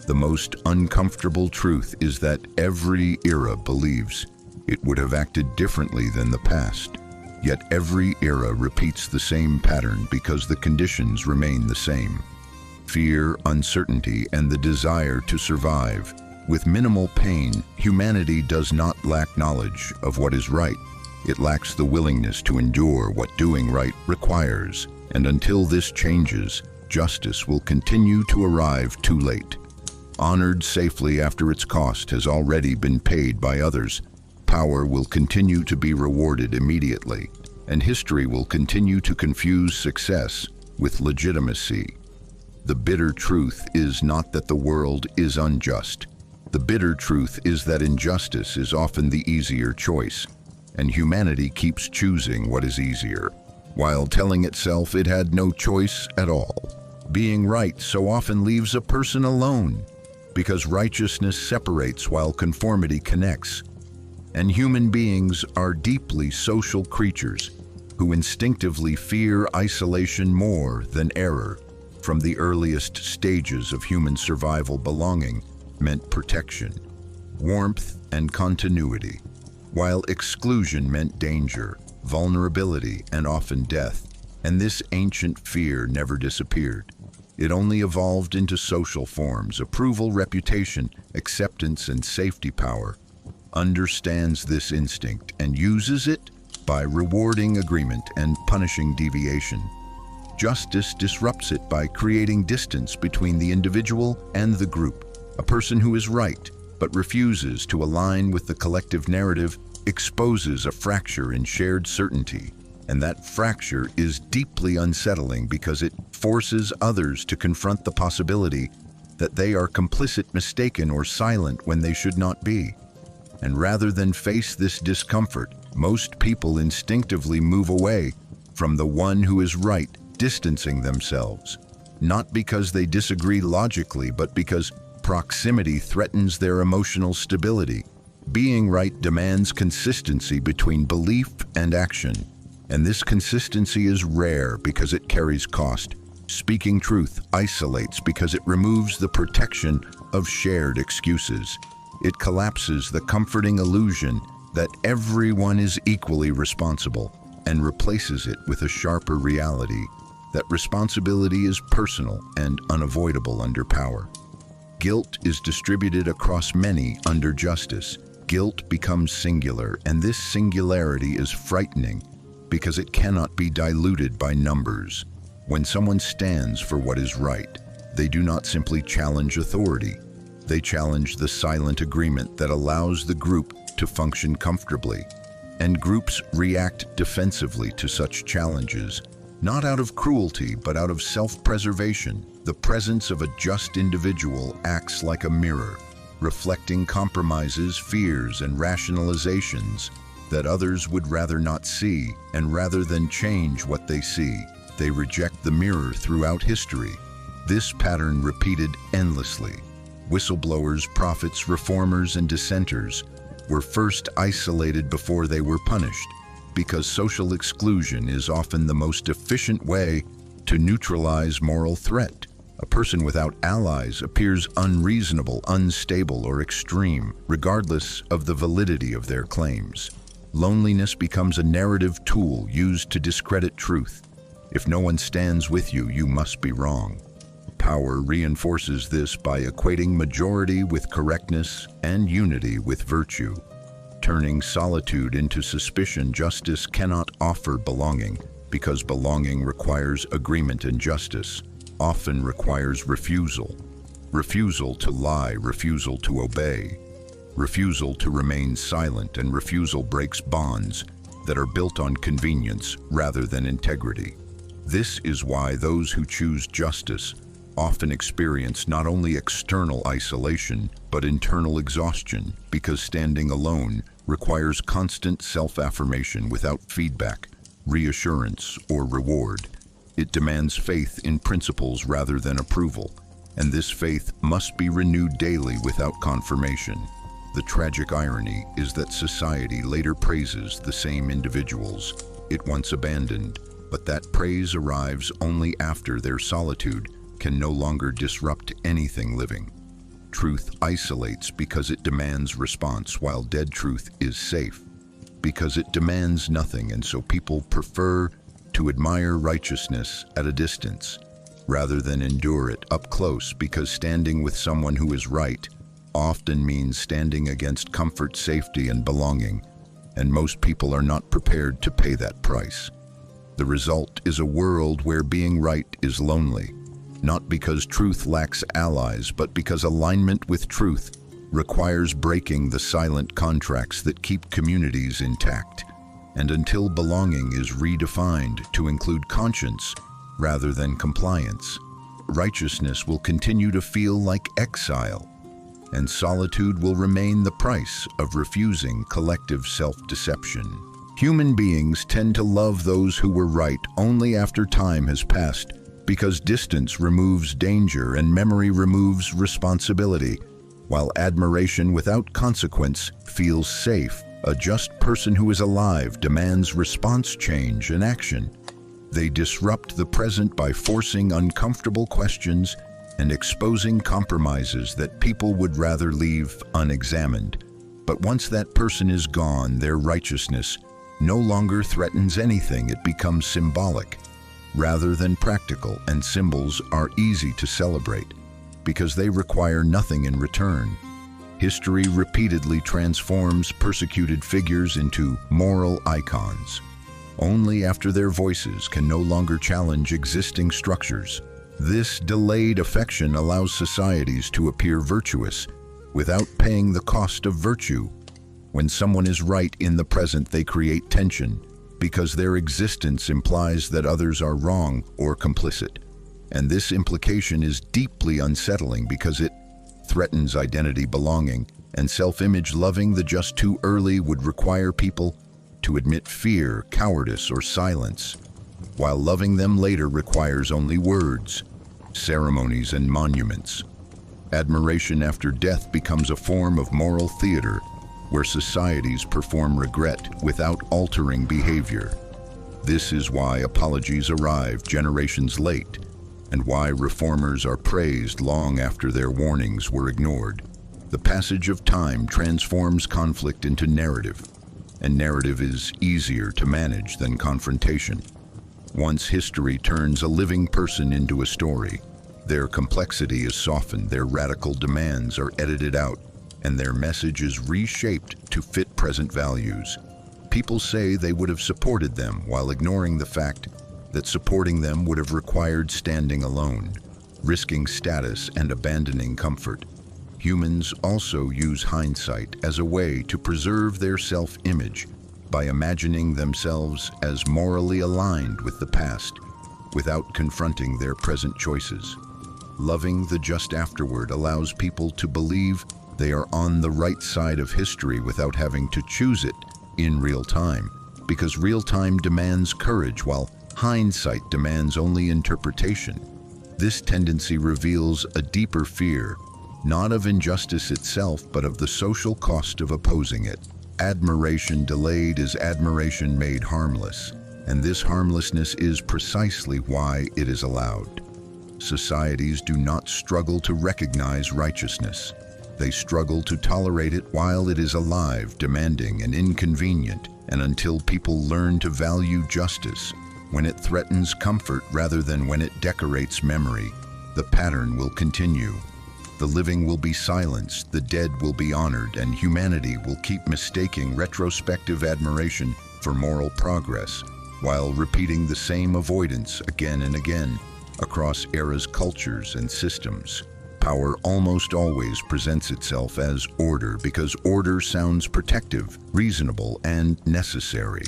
The most uncomfortable truth is that every era believes it would have acted differently than the past. Yet every era repeats the same pattern because the conditions remain the same. Fear, uncertainty, and the desire to survive. With minimal pain, humanity does not lack knowledge of what is right. It lacks the willingness to endure what doing right requires. And until this changes, justice will continue to arrive too late. Honored safely after its cost has already been paid by others. Power will continue to be rewarded immediately, and history will continue to confuse success with legitimacy. The bitter truth is not that the world is unjust. The bitter truth is that injustice is often the easier choice, and humanity keeps choosing what is easier, while telling itself it had no choice at all. Being right so often leaves a person alone, because righteousness separates while conformity connects. And human beings are deeply social creatures who instinctively fear isolation more than error. From the earliest stages of human survival, belonging meant protection, warmth, and continuity, while exclusion meant danger, vulnerability, and often death. And this ancient fear never disappeared. It only evolved into social forms. Approval, reputation, acceptance, and safety power understands this instinct and uses it by rewarding agreement and punishing deviation. Justice disrupts it by creating distance between the individual and the group. A person who is right but refuses to align with the collective narrative exposes a fracture in shared certainty, and that fracture is deeply unsettling because it forces others to confront the possibility that they are complicit, mistaken, or silent when they should not be. And rather than face this discomfort, most people instinctively move away from the one who is right, distancing themselves, not because they disagree logically, but because proximity threatens their emotional stability. Being right demands consistency between belief and action, and this consistency is rare because it carries cost. Speaking truth isolates because it removes the protection of shared excuses. It collapses the comforting illusion that everyone is equally responsible and replaces it with a sharper reality that responsibility is personal and unavoidable under power. Guilt is distributed across many under justice. Guilt becomes singular, and this singularity is frightening because it cannot be diluted by numbers. When someone stands for what is right, they do not simply challenge authority. They challenge the silent agreement that allows the group to function comfortably. And groups react defensively to such challenges, not out of cruelty, but out of self-preservation. The presence of a just individual acts like a mirror, reflecting compromises, fears, and rationalizations that others would rather not see, and rather than change what they see, they reject the mirror throughout history. This pattern repeated endlessly. Whistleblowers, prophets, reformers, and dissenters were first isolated before they were punished, because social exclusion is often the most efficient way to neutralize moral threat. A person without allies appears unreasonable, unstable, or extreme, regardless of the validity of their claims. Loneliness becomes a narrative tool used to discredit truth. If no one stands with you, you must be wrong. Power reinforces this by equating majority with correctness and unity with virtue. Turning solitude into suspicion, justice cannot offer belonging, because belonging requires agreement, and justice often requires refusal. Refusal to lie, refusal to obey. refusal to remain silent, and refusal breaks bonds that are built on convenience rather than integrity. This is why those who choose justice often experience not only external isolation, but internal exhaustion, because standing alone requires constant self-affirmation without feedback, reassurance, or reward. It demands faith in principles rather than approval, and this faith must be renewed daily without confirmation. The tragic irony is that society later praises the same individuals it once abandoned, but that praise arrives only after their solitude can no longer disrupt anything living. Truth isolates because it demands response, while dead truth is safe because it demands nothing, and so people prefer to admire righteousness at a distance rather than endure it up close, because standing with someone who is right often means standing against comfort, safety, and belonging, and most people are not prepared to pay that price. The result is a world where being right is lonely, not because truth lacks allies, but because alignment with truth requires breaking the silent contracts that keep communities intact. And until belonging is redefined to include conscience rather than compliance, righteousness will continue to feel like exile, and solitude will remain the price of refusing collective self-deception. Human beings tend to love those who were right only after time has passed, because distance removes danger and memory removes responsibility, while admiration without consequence feels safe. A just person who is alive demands response, change, and action. They disrupt the present by forcing uncomfortable questions and exposing compromises that people would rather leave unexamined. But once that person is gone, their righteousness no longer threatens anything. It becomes symbolic rather than practical, and symbols are easy to celebrate because they require nothing in return. History repeatedly transforms persecuted figures into moral icons. Only after their voices can no longer challenge existing structures. This delayed affection allows societies to appear virtuous without paying the cost of virtue. When someone is right in the present, they create tension because their existence implies that others are wrong or complicit. And this implication is deeply unsettling because it threatens identity, belonging, and self-image. Loving the just too early would require people to admit fear, cowardice, or silence, while loving them later requires only words, ceremonies, and monuments. Admiration after death becomes a form of moral theater where societies perform regret without altering behavior. This is why apologies arrive generations late, and why reformers are praised long after their warnings were ignored. The passage of time transforms conflict into narrative, and narrative is easier to manage than confrontation. Once history turns a living person into a story, their complexity is softened, their radical demands are edited out, and their message is reshaped to fit present values. People say they would have supported them while ignoring the fact that supporting them would have required standing alone, risking status and abandoning comfort. Humans also use hindsight as a way to preserve their self-image by imagining themselves as morally aligned with the past without confronting their present choices. Loving the just afterward allows people to believe they are on the right side of history without having to choose it in real time, because real time demands courage while hindsight demands only interpretation. This tendency reveals a deeper fear, not of injustice itself, but of the social cost of opposing it. Admiration delayed is admiration made harmless, and this harmlessness is precisely why it is allowed. Societies do not struggle to recognize righteousness. They struggle to tolerate it while it is alive, demanding, and inconvenient, and until people learn to value justice when it threatens comfort rather than when it decorates memory, the pattern will continue. The living will be silenced, the dead will be honored, and humanity will keep mistaking retrospective admiration for moral progress, while repeating the same avoidance again and again across eras, cultures, and systems. Power almost always presents itself as order because order sounds protective, reasonable, and necessary,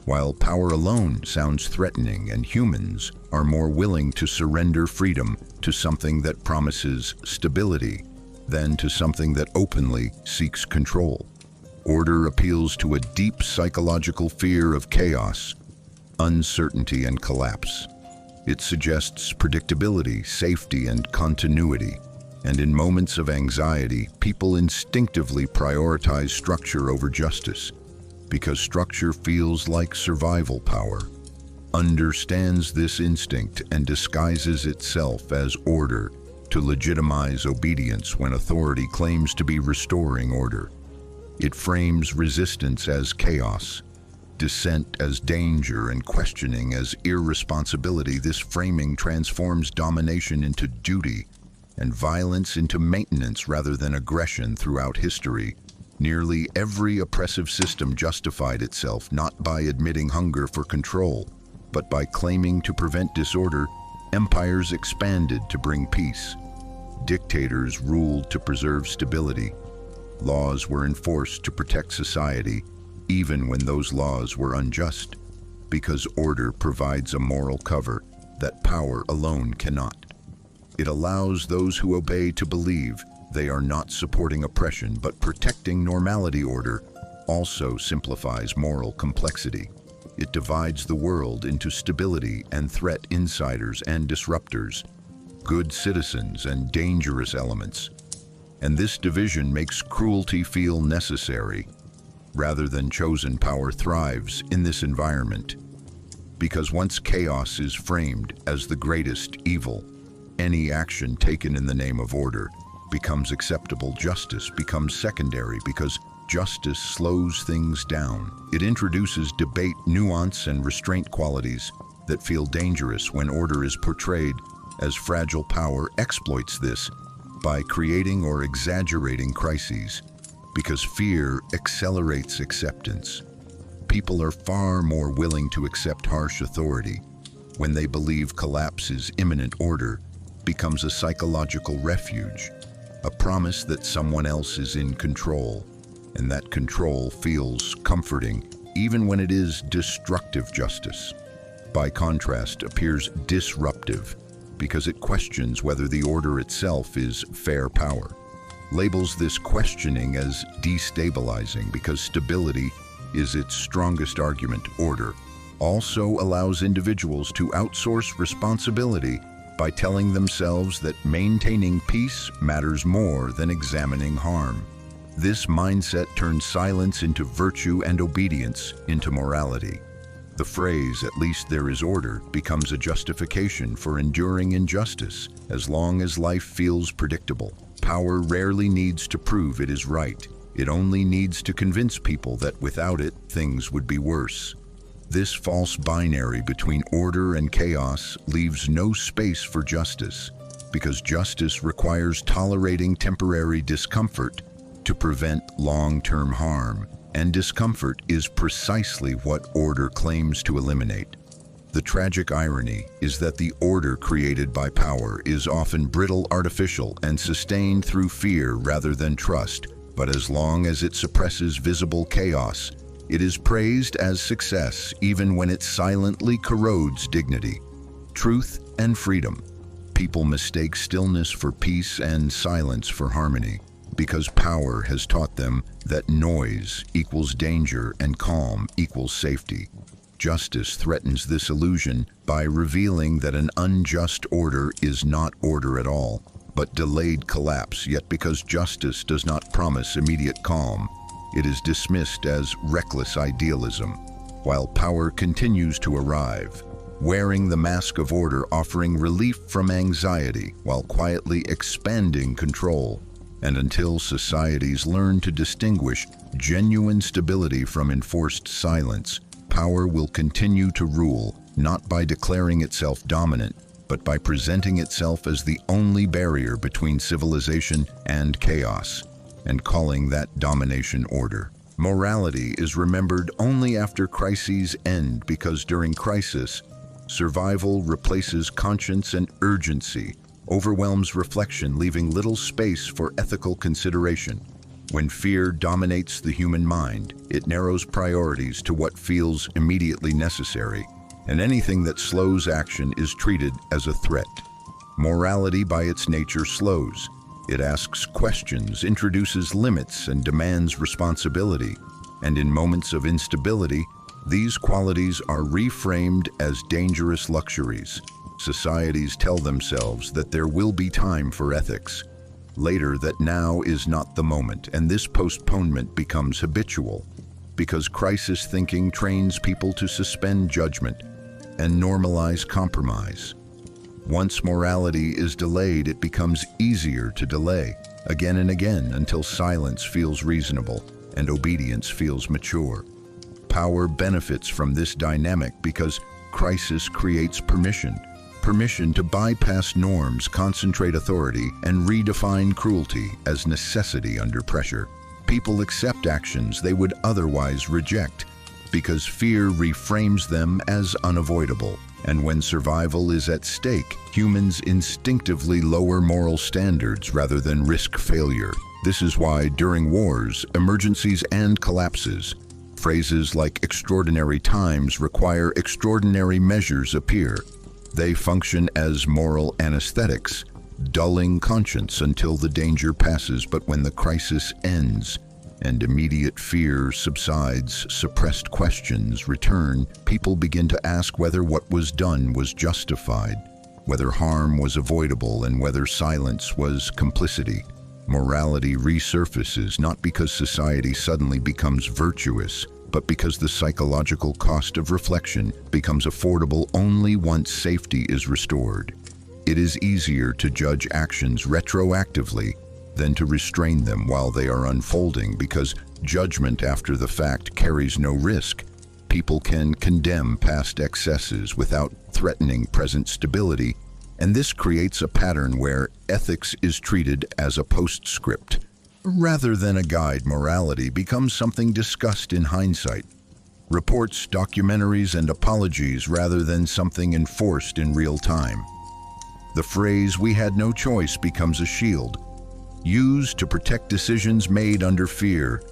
while power alone sounds threatening, and humans are more willing to surrender freedom to something that promises stability than to something that openly seeks control. Order appeals to a deep psychological fear of chaos, uncertainty, and collapse. It suggests predictability, safety, and continuity. And in moments of anxiety, people instinctively prioritize structure over justice because structure feels like survival power, understands this instinct, and disguises itself as order to legitimize obedience when authority claims to be restoring order. It frames resistance as chaos, dissent as danger, and questioning as irresponsibility. This framing transforms domination into duty and violence into maintenance rather than aggression. Throughout history, nearly every oppressive system justified itself not by admitting hunger for control, but by claiming to prevent disorder. Empires expanded to bring peace. Dictators ruled to preserve stability. Laws were enforced to protect society, even when those laws were unjust, because order provides a moral cover that power alone cannot. It allows those who obey to believe they are not supporting oppression but protecting normality. Order also simplifies moral complexity. It divides the world into stability and threat, insiders and disruptors, good citizens and dangerous elements. And this division makes cruelty feel necessary rather than chosen. Power thrives in this environment because once chaos is framed as the greatest evil, any action taken in the name of order becomes acceptable. Justice becomes secondary because justice slows things down. It introduces debate, nuance, and restraint, qualities that feel dangerous when order is portrayed as fragile. Power exploits this by creating or exaggerating crises because fear accelerates acceptance. People are far more willing to accept harsh authority when they believe collapse is imminent. Order becomes a psychological refuge, a promise that someone else is in control, and that control feels comforting even when it is destructive. Justice, by contrast, appears disruptive because it questions whether the order itself is fair. Power labels this questioning as destabilizing because stability is its strongest argument. Order also allows individuals to outsource responsibility by telling themselves that maintaining peace matters more than examining harm. This mindset turns silence into virtue and obedience into morality. The phrase, "at least there is order," becomes a justification for enduring injustice as long as life feels predictable. Power rarely needs to prove it is right. It only needs to convince people that without it, things would be worse. This false binary between order and chaos leaves no space for justice, because justice requires tolerating temporary discomfort to prevent long-term harm, and discomfort is precisely what order claims to eliminate. The tragic irony is that the order created by power is often brittle, artificial, and sustained through fear rather than trust. But as long as it suppresses visible chaos, it is praised as success even when it silently corrodes dignity, truth, and freedom. People mistake stillness for peace and silence for harmony because power has taught them that noise equals danger and calm equals safety. Justice threatens this illusion by revealing that an unjust order is not order at all, but delayed collapse. Yet because justice does not promise immediate calm, it is dismissed as reckless idealism, while power continues to arrive, wearing the mask of order, offering relief from anxiety while quietly expanding control. And until societies learn to distinguish genuine stability from enforced silence, power will continue to rule, not by declaring itself dominant, but by presenting itself as the only barrier between civilization and chaos, and calling that domination order. Morality is remembered only after crises end, because during crisis, survival replaces conscience and urgency overwhelms reflection, leaving little space for ethical consideration. When fear dominates the human mind, it narrows priorities to what feels immediately necessary, and anything that slows action is treated as a threat. Morality, by its nature, slows. It asks questions, introduces limits, and demands responsibility. And in moments of instability, these qualities are reframed as dangerous luxuries. Societies tell themselves that there will be time for ethics. Later, that now is not the moment, and this postponement becomes habitual, because crisis thinking trains people to suspend judgment and normalize compromise. Once morality is delayed, it becomes easier to delay, again and again, until silence feels reasonable and obedience feels mature. Power benefits from this dynamic because crisis creates permission to bypass norms, concentrate authority, and redefine cruelty as necessity under pressure. People accept actions they would otherwise reject because fear reframes them as unavoidable. And when survival is at stake, humans instinctively lower moral standards rather than risk failure. This is why during wars, emergencies, and collapses, phrases like extraordinary times require extraordinary measures appear. They function as moral anesthetics, dulling conscience until the danger passes. But when the crisis ends and immediate fear subsides, suppressed questions return. People begin to ask whether what was done was justified, whether harm was avoidable, and whether silence was complicity. Morality resurfaces not because society suddenly becomes virtuous, but because the psychological cost of reflection becomes affordable only once safety is restored. It is easier to judge actions retroactively than to restrain them while they are unfolding, because judgment after the fact carries no risk. People can condemn past excesses without threatening present stability, and this creates a pattern where ethics is treated as a postscript. Rather than a guide, morality becomes something discussed in hindsight. Reports, documentaries, and apologies rather than something enforced in real time. The phrase "we had no choice" becomes a shield, used to protect decisions made under fear.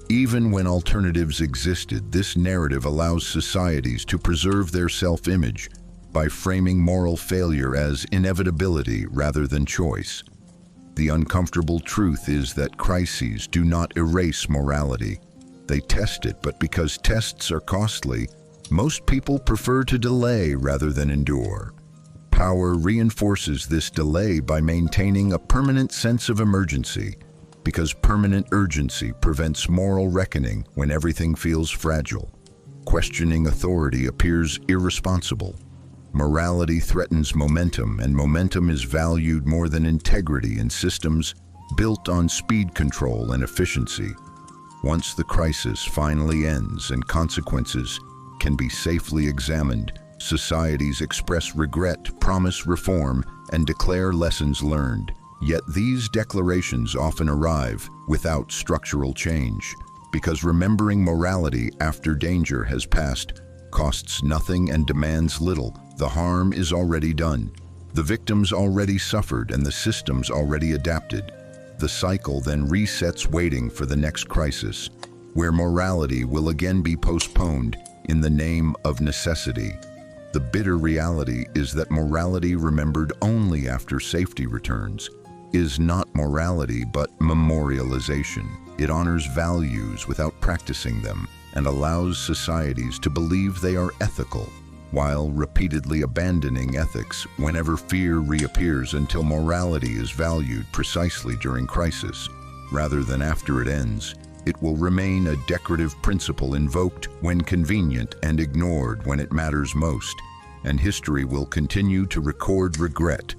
Even when alternatives existed, this narrative allows societies to preserve their self-image by framing moral failure as inevitability rather than choice. The uncomfortable truth is that crises do not erase morality. They test it, but because tests are costly, most people prefer to delay rather than endure. Power reinforces this delay by maintaining a permanent sense of emergency, because permanent urgency prevents moral reckoning when everything feels fragile. Questioning authority appears irresponsible. Morality threatens momentum, and momentum is valued more than integrity in systems built on speed control and efficiency. Once the crisis finally ends and consequences can be safely examined, societies express regret, promise reform, and declare lessons learned. Yet these declarations often arrive without structural change, because remembering morality after danger has passed costs nothing and demands little. The harm is already done. The victims already suffered, and the systems already adapted. The cycle then resets, waiting for the next crisis, where morality will again be postponed in the name of necessity. The bitter reality is that morality remembered only after safety returns is not morality but memorialization. It honors values without practicing them and allows societies to believe they are ethical, while repeatedly abandoning ethics whenever fear reappears, until morality is valued precisely during crisis, rather than after it ends. It will remain a decorative principle invoked when convenient and ignored when it matters most, and history will continue to record regret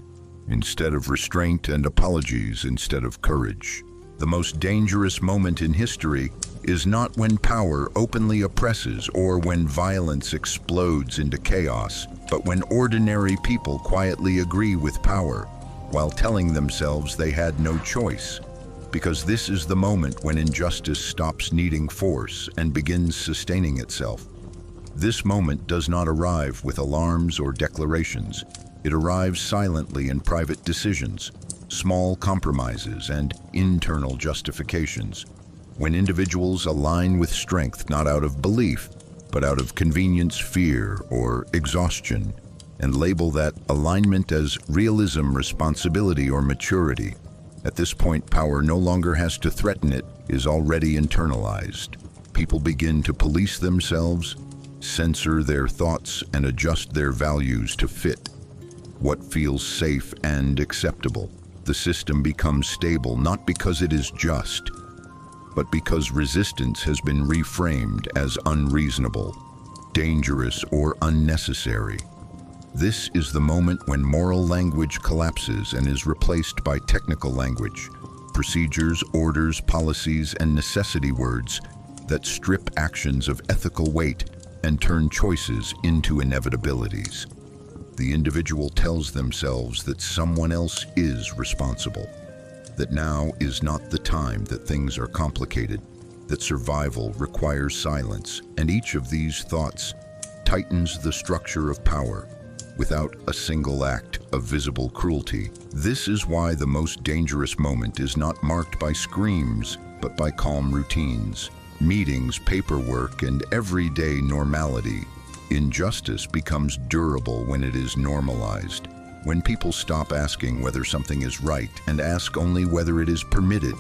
instead of restraint and apologies instead of courage. The most dangerous moment in history is not when power openly oppresses or when violence explodes into chaos, but when ordinary people quietly agree with power while telling themselves they had no choice. Because this is the moment when injustice stops needing force and begins sustaining itself. This moment does not arrive with alarms or declarations. It arrives silently in private decisions, small compromises, and internal justifications. When individuals align with strength not out of belief, but out of convenience, fear, or exhaustion, and label that alignment as realism, responsibility, or maturity. At this point, power no longer has to threaten, it is already internalized. People begin to police themselves, censor their thoughts, and adjust their values to fit what feels safe and acceptable. The system becomes stable not because it is just, but because resistance has been reframed as unreasonable, dangerous, or unnecessary. This is the moment when moral language collapses and is replaced by technical language, procedures, orders, policies, and necessity words that strip actions of ethical weight and turn choices into inevitabilities. The individual tells themselves that someone else is responsible, that now is not the time, that things are complicated, that survival requires silence, and each of these thoughts tightens the structure of power without a single act of visible cruelty. This is why the most dangerous moment is not marked by screams, but by calm routines, meetings, paperwork, and everyday normality. Injustice becomes durable when it is normalized, when people stop asking whether something is right and ask only whether it is permitted,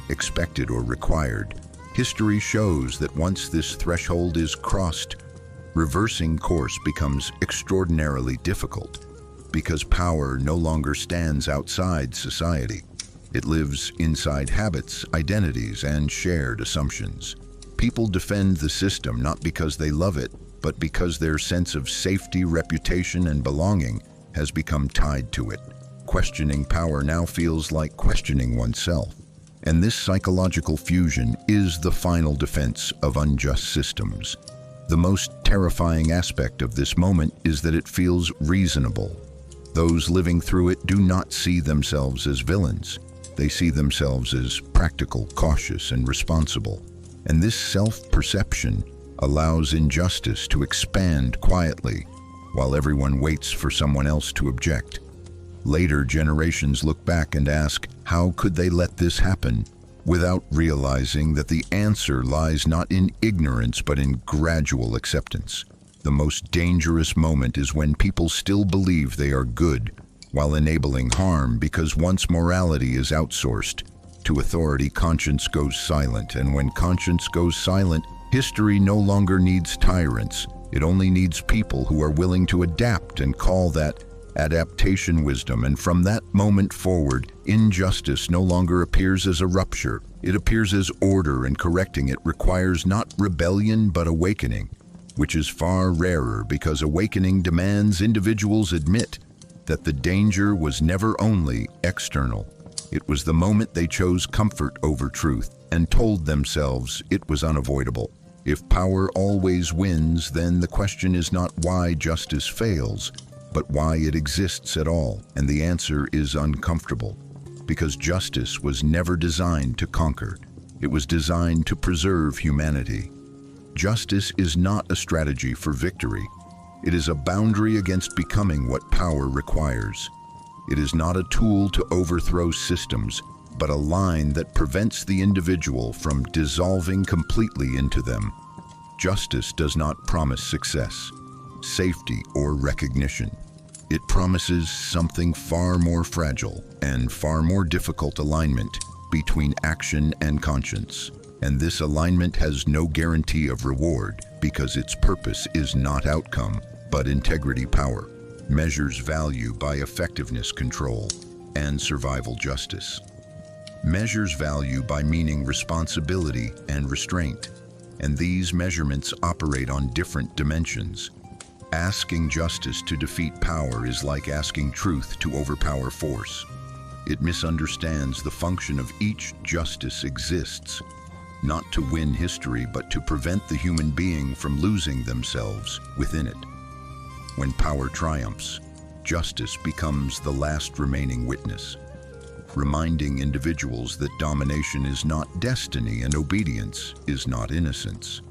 expected, or required. History shows that once this threshold is crossed, reversing course becomes extraordinarily difficult, because power no longer stands outside society. It lives inside habits, identities, and shared assumptions. People defend the system not because they love it, but because their sense of safety, reputation, and belonging has become tied to it. Questioning power now feels like questioning oneself. And this psychological fusion is the final defense of unjust systems. The most terrifying aspect of this moment is that it feels reasonable. Those living through it do not see themselves as villains. They see themselves as practical, cautious, and responsible. And this self-perception allows injustice to expand quietly while everyone waits for someone else to object. Later generations look back and ask, how could they let this happen? Without realizing that the answer lies not in ignorance but in gradual acceptance. The most dangerous moment is when people still believe they are good while enabling harm, because once morality is outsourced to authority, conscience goes silent, and when conscience goes silent, history no longer needs tyrants. It only needs people who are willing to adapt and call that adaptation wisdom. And from that moment forward, injustice no longer appears as a rupture. It appears as order, and correcting it requires not rebellion but awakening, which is far rarer because awakening demands individuals admit that the danger was never only external. It was the moment they chose comfort over truth and told themselves it was unavoidable. If power always wins, then the question is not why justice fails, but why it exists at all. And the answer is uncomfortable, because justice was never designed to conquer. It was designed to preserve humanity. Justice is not a strategy for victory. It is a boundary against becoming what power requires. It is not a tool to overthrow systems, but a line that prevents the individual from dissolving completely into them. Justice does not promise success, safety, or recognition. It promises something far more fragile and far more difficult: alignment between action and conscience. And this alignment has no guarantee of reward, because its purpose is not outcome, but integrity. Power measures value by effectiveness, control, and survival. Justice measures value by meaning, responsibility, and restraint. And these measurements operate on different dimensions. Asking justice to defeat power is like asking truth to overpower force. It misunderstands the function of each. Justice exists not to win history, but to prevent the human being from losing themselves within it. When power triumphs, justice becomes the last remaining witness, reminding individuals that domination is not destiny and obedience is not innocence.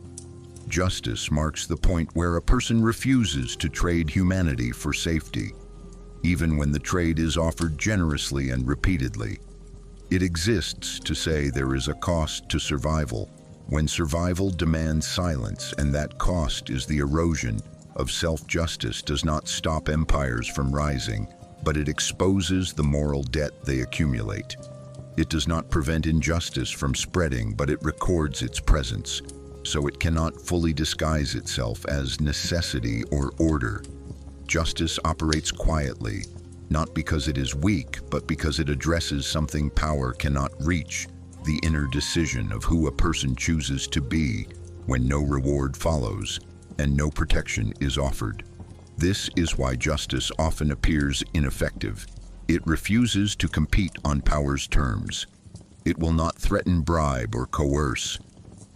Justice marks the point where a person refuses to trade humanity for safety, even when the trade is offered generously and repeatedly. It exists to say there is a cost to survival, when survival demands silence, and that cost is the erosion of self-justice does not stop empires from rising, but it exposes the moral debt they accumulate. It does not prevent injustice from spreading, but it records its presence, so it cannot fully disguise itself as necessity or order. Justice operates quietly, not because it is weak, but because it addresses something power cannot reach, the inner decision of who a person chooses to be when no reward follows and no protection is offered. This is why justice often appears ineffective. It refuses to compete on power's terms. It will not threaten, bribe, or coerce,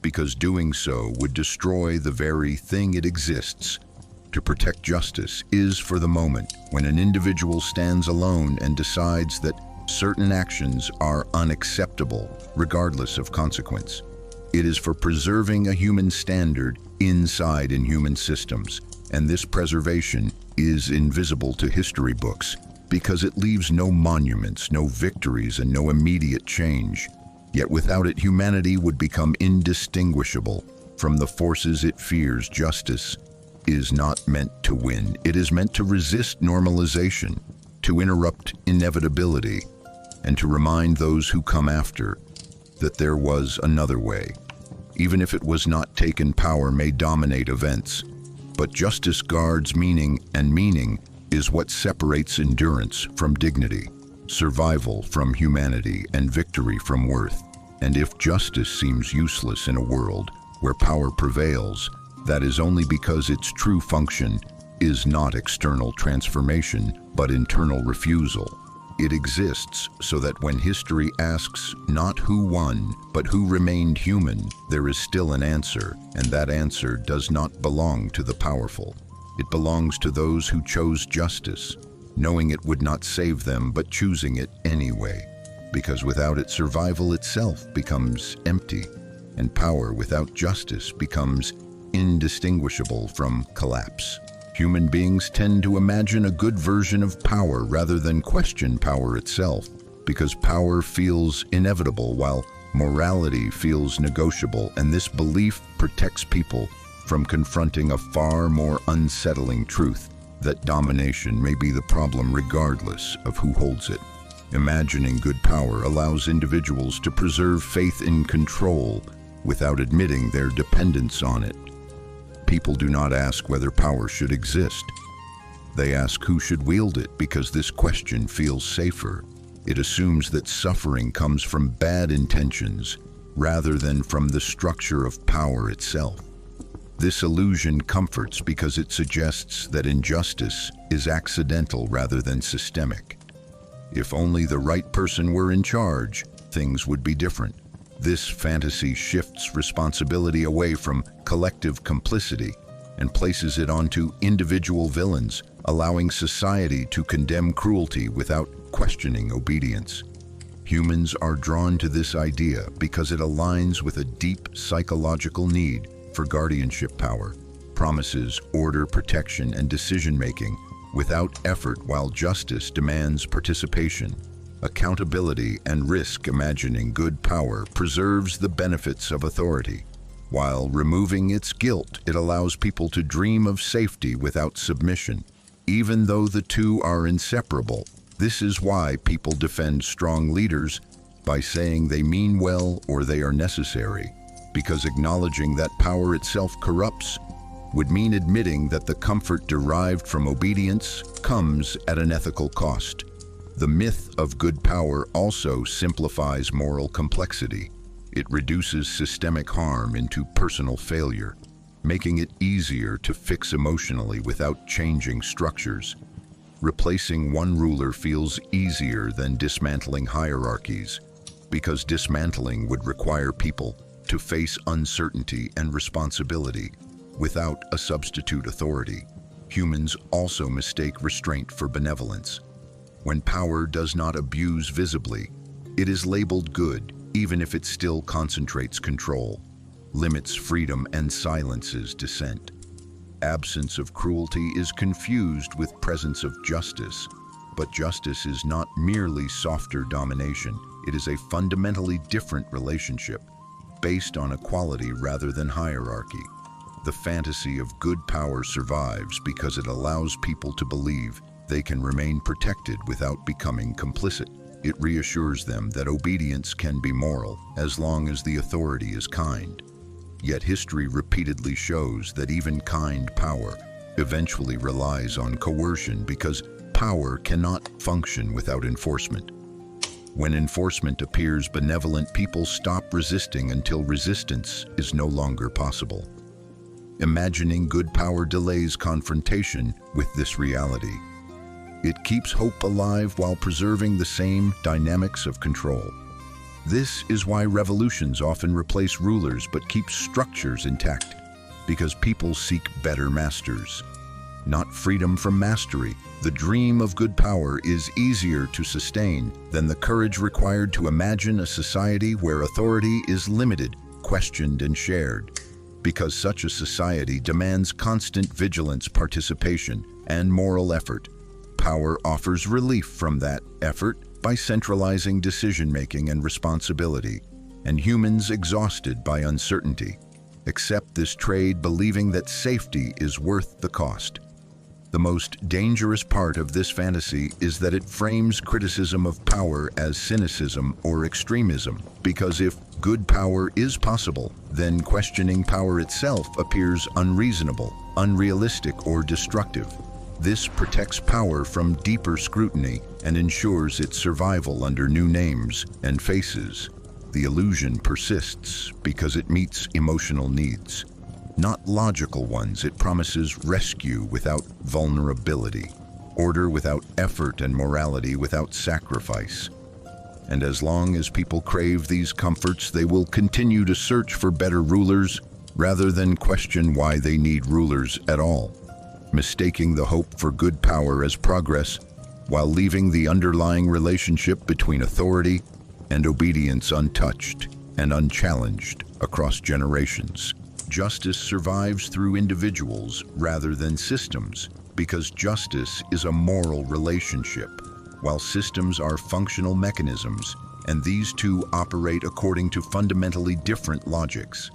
because doing so would destroy the very thing it exists. To protect justice is for the moment when an individual stands alone and decides that certain actions are unacceptable, regardless of consequence. It is for preserving a human standard inside inhuman systems, and this preservation is invisible to history books because it leaves no monuments, no victories, and no immediate change. Yet without it, humanity would become indistinguishable from the forces it fears. Justice is not meant to win. It is meant to resist normalization, to interrupt inevitability, and to remind those who come after that there was another way. Even if it was not taken, power may dominate events, but justice guards meaning, and meaning is what separates endurance from dignity, survival from humanity, and victory from worth. And if justice seems useless in a world where power prevails, that is only because its true function is not external transformation, but internal refusal. It exists so that when history asks not who won, but who remained human, there is still an answer, and that answer does not belong to the powerful. It belongs to those who chose justice, knowing it would not save them, but choosing it anyway, because without it, survival itself becomes empty, and power without justice becomes indistinguishable from collapse. Human beings tend to imagine a good version of power rather than question power itself, because power feels inevitable while morality feels negotiable, and this belief protects people from confronting a far more unsettling truth, that domination may be the problem regardless of who holds it. Imagining good power allows individuals to preserve faith in control without admitting their dependence on it. People do not ask whether power should exist. They ask who should wield it, because this question feels safer. It assumes that suffering comes from bad intentions rather than from the structure of power itself. This illusion comforts because it suggests that injustice is accidental rather than systemic. If only the right person were in charge, things would be different. This fantasy shifts responsibility away from collective complicity and places it onto individual villains, allowing society to condemn cruelty without questioning obedience. Humans are drawn to this idea because it aligns with a deep psychological need for guardianship power, promises order, protection, and decision-making without effort, while justice demands participation, accountability, and risk. Imagining good power preserves the benefits of authority. While removing its guilt, it allows people to dream of safety without submission, even though the two are inseparable. This is why people defend strong leaders by saying they mean well or they are necessary, because acknowledging that power itself corrupts would mean admitting that the comfort derived from obedience comes at an ethical cost. The myth of good power also simplifies moral complexity. It reduces systemic harm into personal failure, making it easier to fix emotionally without changing structures. Replacing one ruler feels easier than dismantling hierarchies, because dismantling would require people to face uncertainty and responsibility without a substitute authority. Humans also mistake restraint for benevolence. When power does not abuse visibly, it is labeled good, even if it still concentrates control, limits freedom, and silences dissent. Absence of cruelty is confused with presence of justice, But justice is not merely softer domination. It is a fundamentally different relationship, based on equality rather than hierarchy. The fantasy of good power survives because it allows people to believe they can remain protected without becoming complicit. It reassures them that obedience can be moral as long as the authority is kind. Yet history repeatedly shows that even kind power eventually relies on coercion because power cannot function without enforcement. When enforcement appears benevolent, people stop resisting until resistance is no longer possible. Imagining good power delays confrontation with this reality. It keeps hope alive while preserving the same dynamics of control. This is why revolutions often replace rulers but keep structures intact, because people seek better masters, not freedom from mastery. The dream of good power is easier to sustain than the courage required to imagine a society where authority is limited, questioned, and shared, because such a society demands constant vigilance, participation, and moral effort. Power offers relief from that effort by centralizing decision-making and responsibility, and humans exhausted by uncertainty accept this trade, believing that safety is worth the cost. The most dangerous part of this fantasy is that it frames criticism of power as cynicism or extremism, because if good power is possible, then questioning power itself appears unreasonable, unrealistic, or destructive. This protects power from deeper scrutiny and ensures its survival under new names and faces. The illusion persists because it meets emotional needs, not logical ones. It promises rescue without vulnerability, order without effort, and morality without sacrifice. And as long as people crave these comforts, they will continue to search for better rulers rather than question why they need rulers at all, mistaking the hope for good power as progress while leaving the underlying relationship between authority and obedience untouched and unchallenged across generations. Justice survives through individuals rather than systems, because justice is a moral relationship, while systems are functional mechanisms, and these two operate according to fundamentally different logics.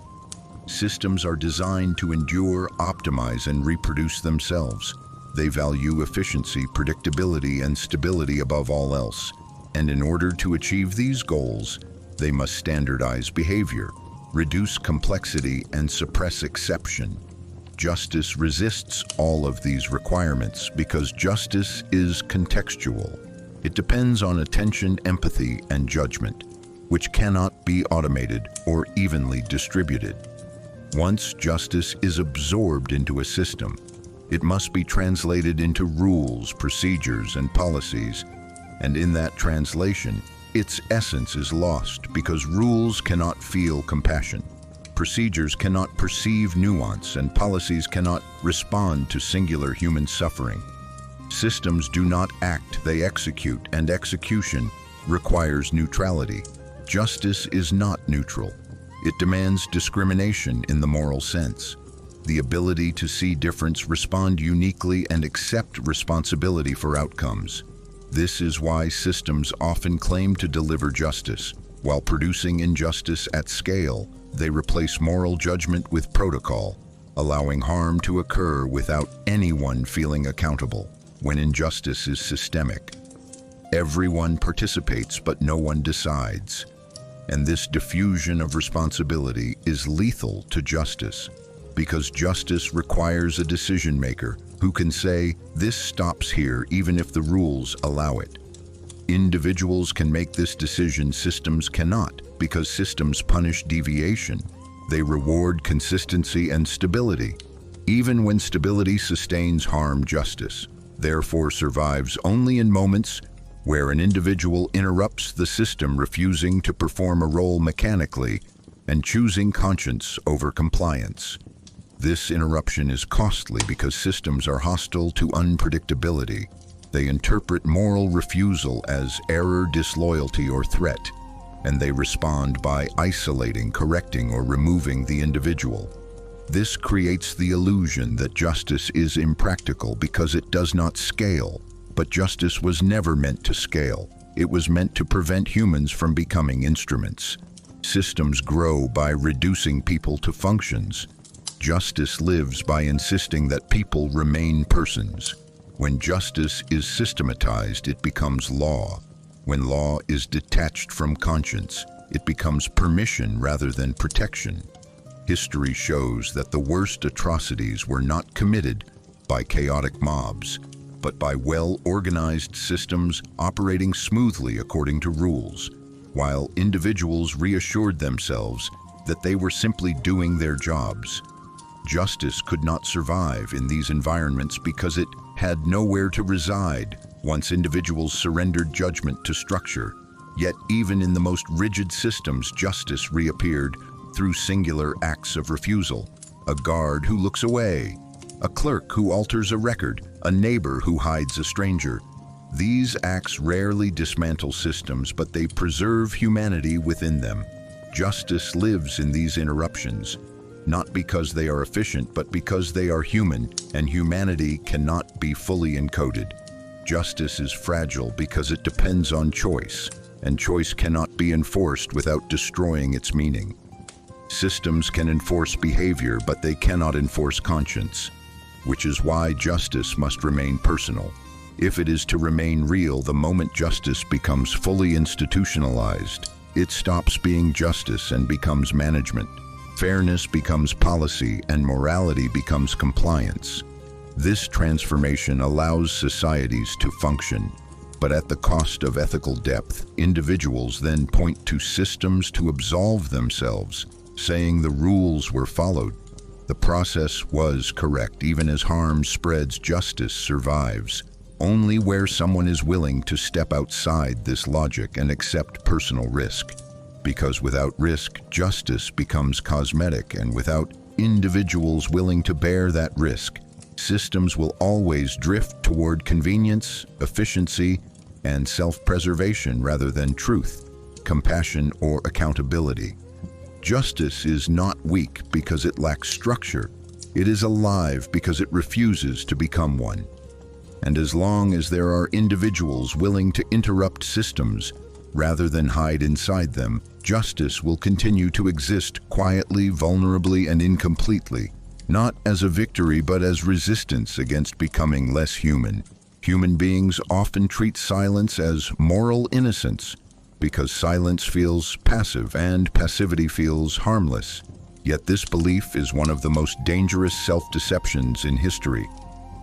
Systems are designed to endure, optimize, and reproduce themselves. They value efficiency, predictability, and stability above all else. And in order to achieve these goals, they must standardize behavior, reduce complexity, and suppress exception. Justice resists all of these requirements because justice is contextual. It depends on attention, empathy, and judgment, which cannot be automated or evenly distributed. Once justice is absorbed into a system, it must be translated into rules, procedures, and policies, and in that translation, its essence is lost because rules cannot feel compassion, procedures cannot perceive nuance, and policies cannot respond to singular human suffering. Systems do not act, they execute, and execution requires neutrality. Justice is not neutral. It demands discrimination in the moral sense, the ability to see difference, respond uniquely, and accept responsibility for outcomes. This is why systems often claim to deliver justice. While producing injustice at scale, they replace moral judgment with protocol, allowing harm to occur without anyone feeling accountable. When injustice is systemic, everyone participates but no one decides. And this diffusion of responsibility is lethal to justice, because justice requires a decision maker who can say, "This stops here," even if the rules allow it. Individuals can make this decision, systems cannot, because systems punish deviation. They reward consistency and stability. Even when stability sustains harm, justice therefore survives only in moments where an individual interrupts the system, refusing to perform a role mechanically and choosing conscience over compliance. This interruption is costly because systems are hostile to unpredictability. They interpret moral refusal as error, disloyalty, or threat, and they respond by isolating, correcting, or removing the individual. This creates the illusion that justice is impractical because it does not scale. But justice was never meant to scale. It was meant to prevent humans from becoming instruments. Systems grow by reducing people to functions. Justice lives by insisting that people remain persons. When justice is systematized, it becomes law. When law is detached from conscience, it becomes permission rather than protection. History shows that the worst atrocities were not committed by chaotic mobs, but by well-organized systems operating smoothly according to rules, while individuals reassured themselves that they were simply doing their jobs. Justice could not survive in these environments because it had nowhere to reside once individuals surrendered judgment to structure. Yet even in the most rigid systems, justice reappeared through singular acts of refusal. A guard who looks away, a clerk who alters a record, a neighbor who hides a stranger. These acts rarely dismantle systems, but they preserve humanity within them. Justice lives in these interruptions, not because they are efficient, but because they are human, and humanity cannot be fully encoded. Justice is fragile because it depends on choice, and choice cannot be enforced without destroying its meaning. Systems can enforce behavior, but they cannot enforce conscience, which is why justice must remain personal. If it is to remain real, the moment justice becomes fully institutionalized, it stops being justice and becomes management. Fairness becomes policy, and morality becomes compliance. This transformation allows societies to function, but at the cost of ethical depth. Individuals then point to systems to absolve themselves, saying the rules were followed. The process was correct. Even as harm spreads, justice survives. Only where someone is willing to step outside this logic and accept personal risk. Because without risk, justice becomes cosmetic, and without individuals willing to bear that risk, systems will always drift toward convenience, efficiency, and self-preservation rather than truth, compassion, or accountability. Justice is not weak because it lacks structure. It is alive because it refuses to become one. And as long as there are individuals willing to interrupt systems rather than hide inside them, justice will continue to exist quietly, vulnerably, and incompletely, not as a victory but as resistance against becoming less human. Human beings often treat silence as moral innocence because silence feels passive and passivity feels harmless. Yet this belief is one of the most dangerous self-deceptions in history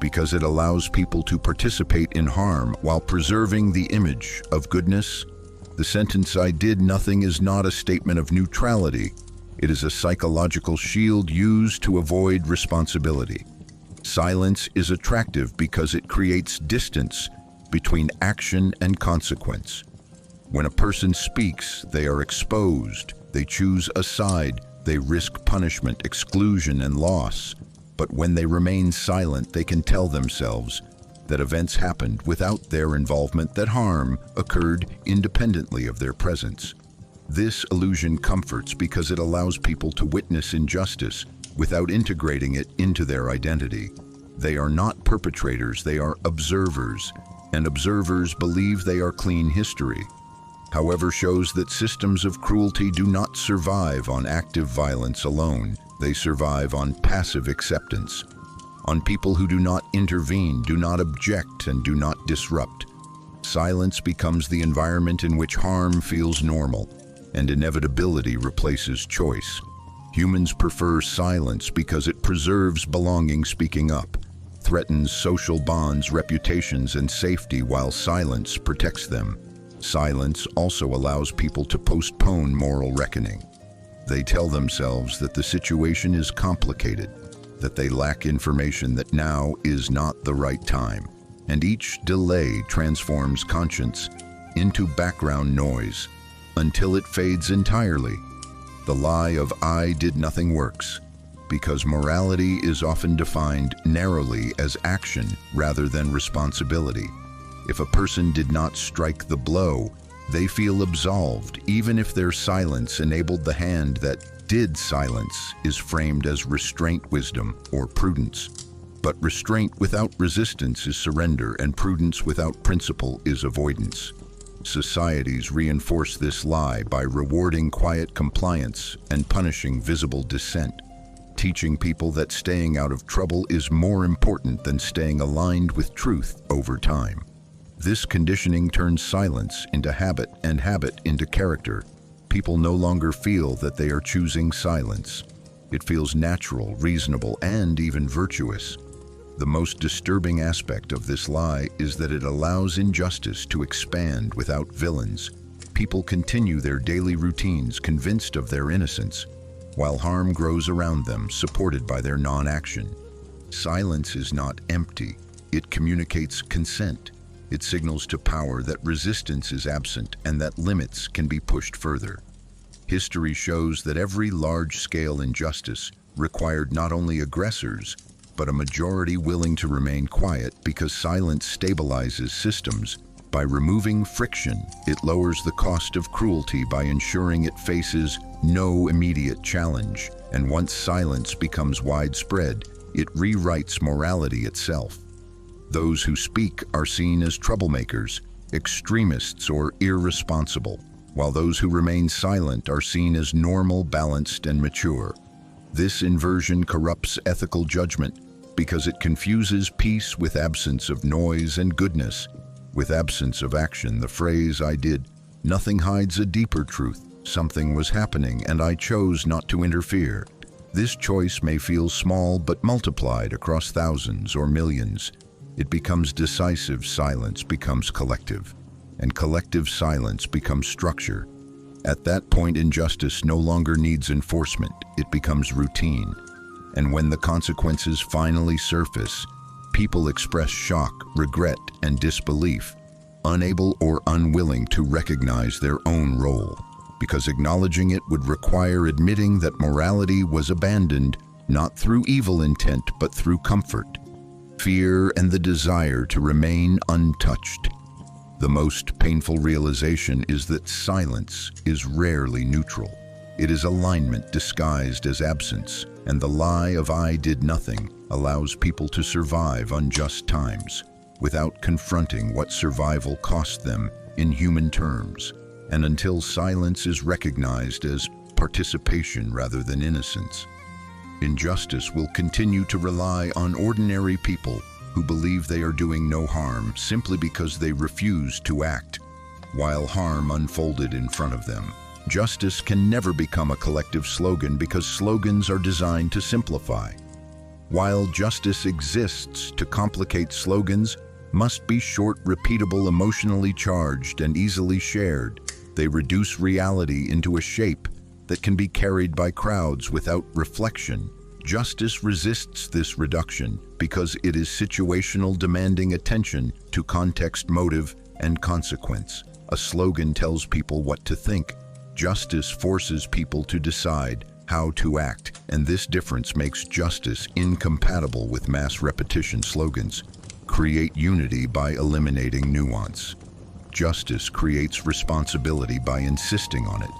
because it allows people to participate in harm while preserving the image of goodness. The sentence "I did nothing" is not a statement of neutrality. It is a psychological shield used to avoid responsibility. Silence is attractive because it creates distance between action and consequence. When a person speaks, they are exposed. They choose a side. They risk punishment, exclusion, and loss. But when they remain silent, they can tell themselves that events happened without their involvement, that harm occurred independently of their presence. This illusion comforts because it allows people to witness injustice without integrating it into their identity. They are not perpetrators, they are observers, and observers believe they are clean history. However, shows that systems of cruelty do not survive on active violence alone. They survive on passive acceptance, on people who do not intervene, do not object, and do not disrupt. Silence becomes the environment in which harm feels normal, and inevitability replaces choice. Humans prefer silence because it preserves belonging. Speaking up threatens social bonds, reputations, and safety, while silence protects them. Silence also allows people to postpone moral reckoning. They tell themselves that the situation is complicated, that they lack information, that now is not the right time. And each delay transforms conscience into background noise until it fades entirely. The lie of "I did nothing" works because morality is often defined narrowly as action rather than responsibility. If a person did not strike the blow, they feel absolved, even if their silence enabled the hand that did. Silence is framed as restraint, wisdom, or prudence. But restraint without resistance is surrender, and prudence without principle is avoidance. Societies reinforce this lie by rewarding quiet compliance and punishing visible dissent, teaching people that staying out of trouble is more important than staying aligned with truth over time. This conditioning turns silence into habit and habit into character. People no longer feel that they are choosing silence. It feels natural, reasonable, and even virtuous. The most disturbing aspect of this lie is that it allows injustice to expand without villains. People continue their daily routines convinced of their innocence, while harm grows around them, supported by their non-action. Silence is not empty. It communicates consent. It signals to power that resistance is absent and that limits can be pushed further. History shows that every large-scale injustice required not only aggressors, but a majority willing to remain quiet, because silence stabilizes systems. By removing friction, it lowers the cost of cruelty by ensuring it faces no immediate challenge. And once silence becomes widespread, it rewrites morality itself. Those who speak are seen as troublemakers, extremists, or irresponsible, while those who remain silent are seen as normal, balanced, and mature. This inversion corrupts ethical judgment because it confuses peace with absence of noise and goodness with absence of action. The phrase "I did nothing" hides a deeper truth. Something was happening and I chose not to interfere. This choice may feel small, but multiplied across thousands or millions, it becomes decisive. Silence becomes collective, and collective silence becomes structure. At that point, injustice no longer needs enforcement, it becomes routine. And when the consequences finally surface, people express shock, regret, and disbelief, unable or unwilling to recognize their own role, because acknowledging it would require admitting that morality was abandoned, not through evil intent, but through comfort, fear, and the desire to remain untouched. The most painful realization is that silence is rarely neutral. It is alignment disguised as absence, and the lie of "I did nothing" allows people to survive unjust times without confronting what survival cost them in human terms. And until silence is recognized as participation rather than innocence, injustice will continue to rely on ordinary people who believe they are doing no harm simply because they refuse to act, while harm unfolded in front of them. Justice can never become a collective slogan because slogans are designed to simplify. While justice exists to complicate, slogans must be short, repeatable, emotionally charged, and easily shared. They reduce reality into a shape that can be carried by crowds without reflection. Justice resists this reduction because it is situational, demanding attention to context, motive, and consequence. A slogan tells people what to think. Justice forces people to decide how to act, and this difference makes justice incompatible with mass repetition. Slogans create unity by eliminating nuance. Justice creates responsibility by insisting on it.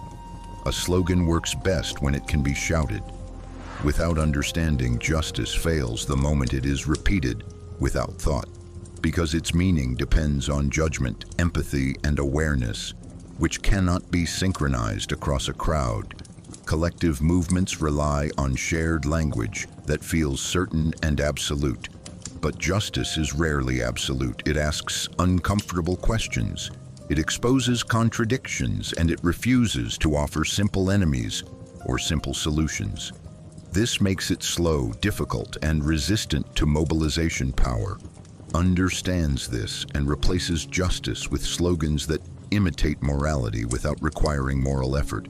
A slogan works best when it can be shouted. Without understanding, justice fails the moment it is repeated without thought, because its meaning depends on judgment, empathy, and awareness, which cannot be synchronized across a crowd. Collective movements rely on shared language that feels certain and absolute. But justice is rarely absolute. It asks uncomfortable questions. It exposes contradictions, and it refuses to offer simple enemies or simple solutions. This makes it slow, difficult, and resistant to mobilization. Power understands this and replaces justice with slogans that imitate morality without requiring moral effort.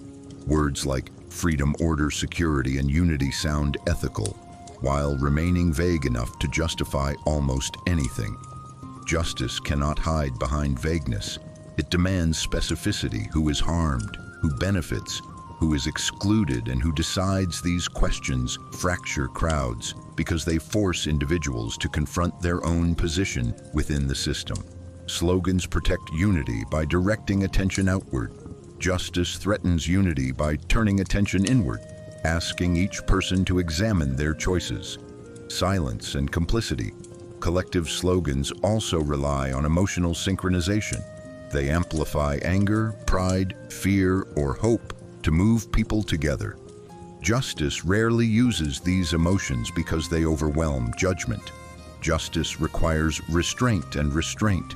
Words like freedom, order, security, and unity sound ethical, while remaining vague enough to justify almost anything. Justice cannot hide behind vagueness. It demands specificity: who is harmed, who benefits, who is excluded, and who decides. These questions fracture crowds because they force individuals to confront their own position within the system. Slogans protect unity by directing attention outward. Justice threatens unity by turning attention inward, asking each person to examine their choices. silence, and complicity. Collective slogans also rely on emotional synchronization. They amplify anger, pride, fear, or hope to move people together. Justice rarely uses these emotions because they overwhelm judgment. Justice requires restraint, and restraint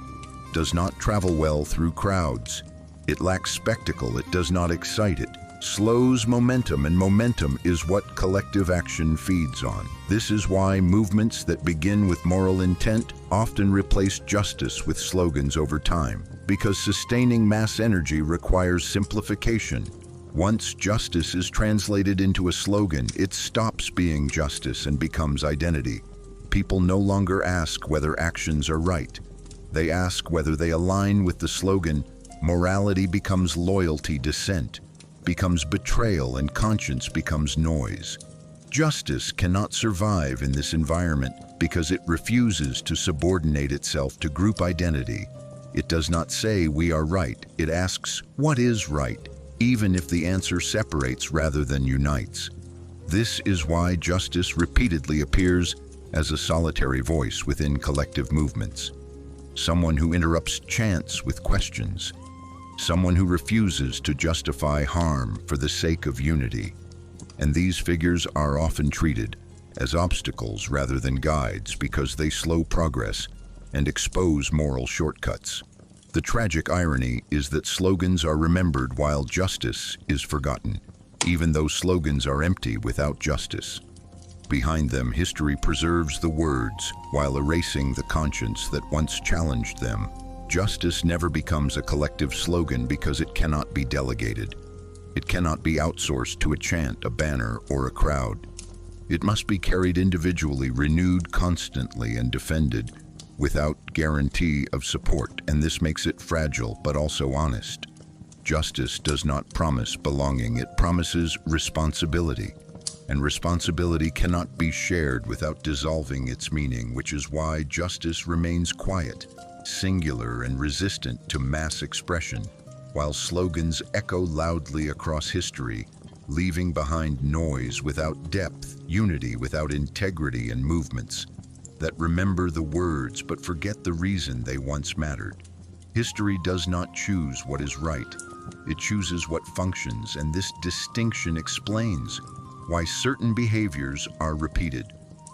does not travel well through crowds. It lacks spectacle, it does not excite it. Slows momentum, and momentum is what collective action feeds on. This is why movements that begin with moral intent often replace justice with slogans over time, because sustaining mass energy requires simplification. Once justice is translated into a slogan, it stops being justice and becomes identity. People no longer ask whether actions are right. They ask whether they align with the slogan. Morality becomes loyalty, dissent becomes betrayal, and conscience becomes noise. Justice cannot survive in this environment because it refuses to subordinate itself to group identity. It does not say we are right, it asks what is right, even if the answer separates rather than unites. This is why justice repeatedly appears as a solitary voice within collective movements. Someone who interrupts chance with questions. Someone who refuses to justify harm for the sake of unity. And these figures are often treated as obstacles rather than guides because they slow progress and expose moral shortcuts. The tragic irony is that slogans are remembered while justice is forgotten, even though slogans are empty without justice. Behind them, history preserves the words while erasing the conscience that once challenged them. Justice never becomes a collective slogan because it cannot be delegated. It cannot be outsourced to a chant, a banner, or a crowd. It must be carried individually, renewed constantly, and defended without guarantee of support, and this makes it fragile but also honest. Justice does not promise belonging, it promises responsibility. And responsibility cannot be shared without dissolving its meaning, which is why justice remains quiet, singular, and resistant to mass expression, while slogans echo loudly across history, leaving behind noise without depth, unity without integrity, and movements that remember the words but forget the reason they once mattered. History does not choose what is right, it chooses what functions, and this distinction explains why certain behaviors are repeated,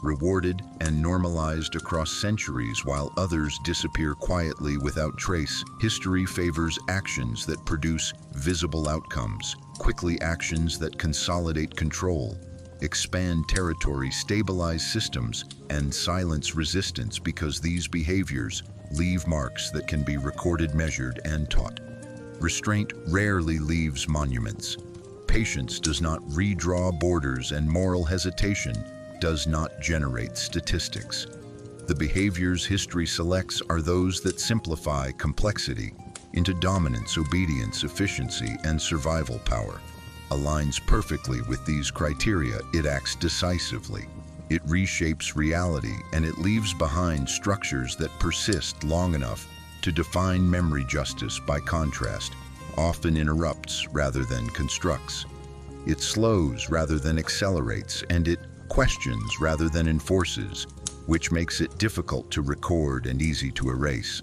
rewarded, and normalized across centuries while others disappear quietly without trace. History favors actions that produce visible outcomes, quickly actions that consolidate control, expand territory, stabilize systems, and silence resistance because these behaviors leave marks that can be recorded, measured, and taught. Restraint rarely leaves monuments. Patience does not redraw borders, and moral hesitation does not generate statistics. The behaviors history selects are those that simplify complexity into dominance, obedience, efficiency, and survival power. Aligns perfectly with these criteria, it acts decisively. It reshapes reality, and it leaves behind structures that persist long enough to define memory. Justice, by contrast, often interrupts rather than constructs. It slows rather than accelerates, and it questions rather than enforces, which makes it difficult to record and easy to erase.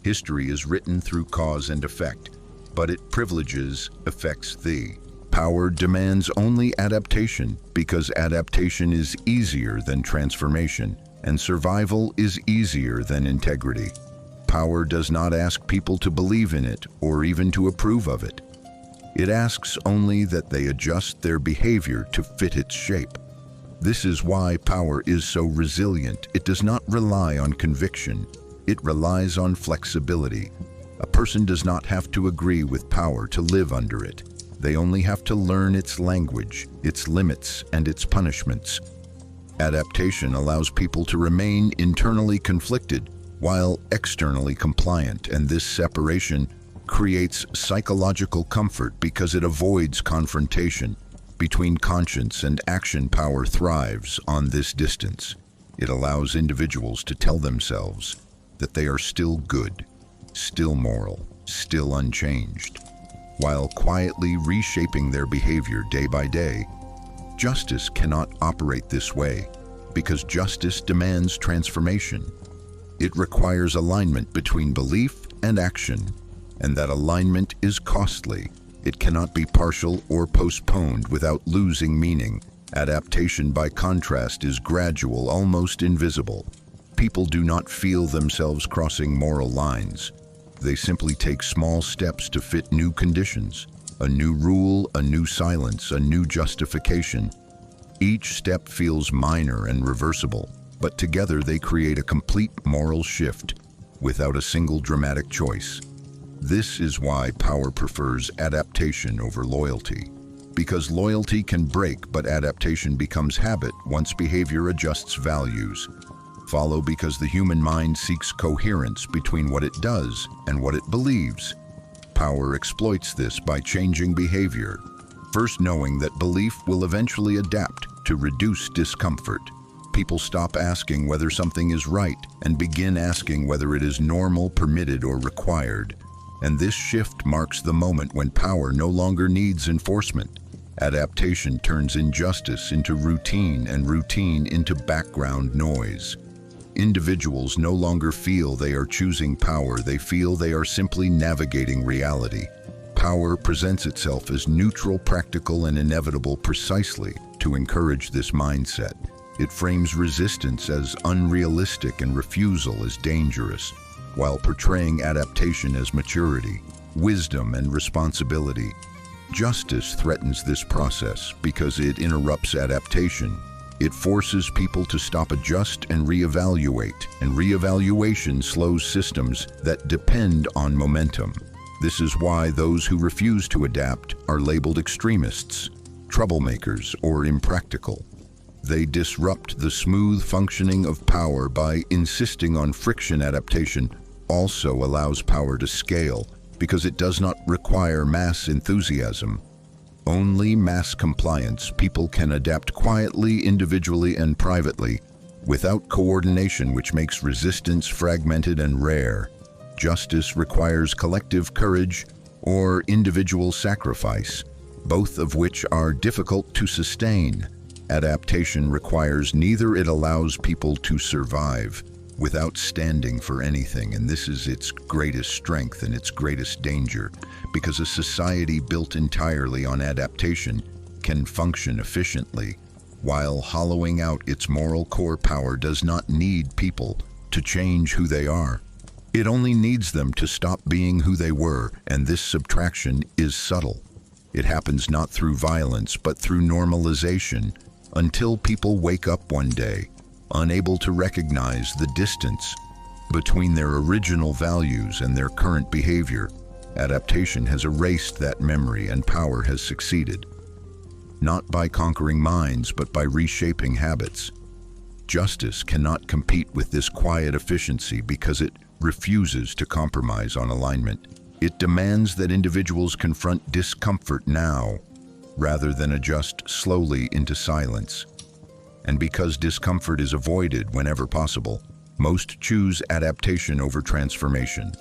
History is written through cause and effect, but it privileges affects thee. Power demands only adaptation because adaptation is easier than transformation, and survival is easier than integrity. Power does not ask people to believe in it or even to approve of it. It asks only that they adjust their behavior to fit its shape. This is why power is so resilient. It does not rely on conviction. It relies on flexibility. A person does not have to agree with power to live under it. They only have to learn its language, its limits, and its punishments. Adaptation allows people to remain internally conflicted while externally compliant, and this separation creates psychological comfort because it avoids confrontation between conscience and action. Power thrives on this distance. It allows individuals to tell themselves that they are still good, still moral, still unchanged, while quietly reshaping their behavior day by day. Justice cannot operate this way. because justice demands transformation. It requires alignment between belief and action, and that alignment is costly. It cannot be partial or postponed without losing meaning. Adaptation, by contrast, is gradual, almost invisible. People do not feel themselves crossing moral lines. They simply take small steps to fit new conditions. A new rule, a new silence, a new justification. Each step feels minor and reversible, but together they create a complete moral shift without a single dramatic choice. This is why power prefers adaptation over loyalty. Because loyalty can break, but adaptation becomes habit once behavior adjusts values. Follow because the human mind seeks coherence between what it does and what it believes. Power exploits this by changing behavior, first knowing that belief will eventually adapt to reduce discomfort. People stop asking whether something is right and begin asking whether it is normal, permitted, or required. And this shift marks the moment when power no longer needs enforcement. Adaptation turns injustice into routine and routine into background noise. Individuals no longer feel they are choosing power, they feel they are simply navigating reality. Power presents itself as neutral, practical, and inevitable precisely to encourage this mindset. It frames resistance as unrealistic and refusal as dangerous, while portraying adaptation as maturity, wisdom, and responsibility. Justice threatens this process because it interrupts adaptation. It forces people to stop, adjust, and reevaluate, and reevaluation slows systems that depend on momentum. This is why those who refuse to adapt are labeled extremists, troublemakers, or impractical. They disrupt the smooth functioning of power by insisting on friction. Adaptation also allows power to scale because it does not require mass enthusiasm. Only mass compliance. People can adapt quietly, individually, and privately, without coordination, which makes resistance fragmented and rare. Justice requires collective courage or individual sacrifice, both of which are difficult to sustain. Adaptation requires neither. It allows people to survive without standing for anything, and this is its greatest strength and its greatest danger, because a society built entirely on adaptation can function efficiently, while hollowing out its moral core. Power does not need people to change who they are. It only needs them to stop being who they were, and this subtraction is subtle. It happens not through violence, but through normalization, until people wake up one day, unable to recognize the distance between their original values and their current behavior. Adaptation has erased that memory, and power has succeeded, not by conquering minds, but by reshaping habits. Justice cannot compete with this quiet efficiency because it refuses to compromise on alignment. It demands that individuals confront discomfort now, rather than adjust slowly into silence. And because discomfort is avoided whenever possible, most choose adaptation over transformation,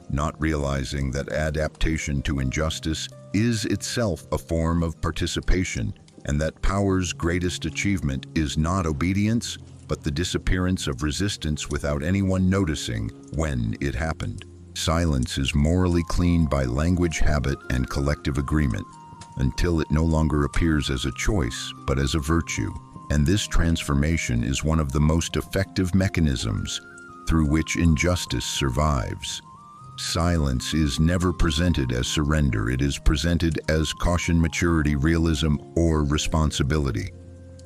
not realizing that adaptation to injustice is itself a form of participation, and that power's greatest achievement is not obedience, but the disappearance of resistance without anyone noticing when it happened. Silence is morally cleaned by language, habit, and collective agreement, until it no longer appears as a choice, but as a virtue. And this transformation is one of the most effective mechanisms through which injustice survives. Silence is never presented as surrender. It is presented as caution, maturity, realism, or responsibility.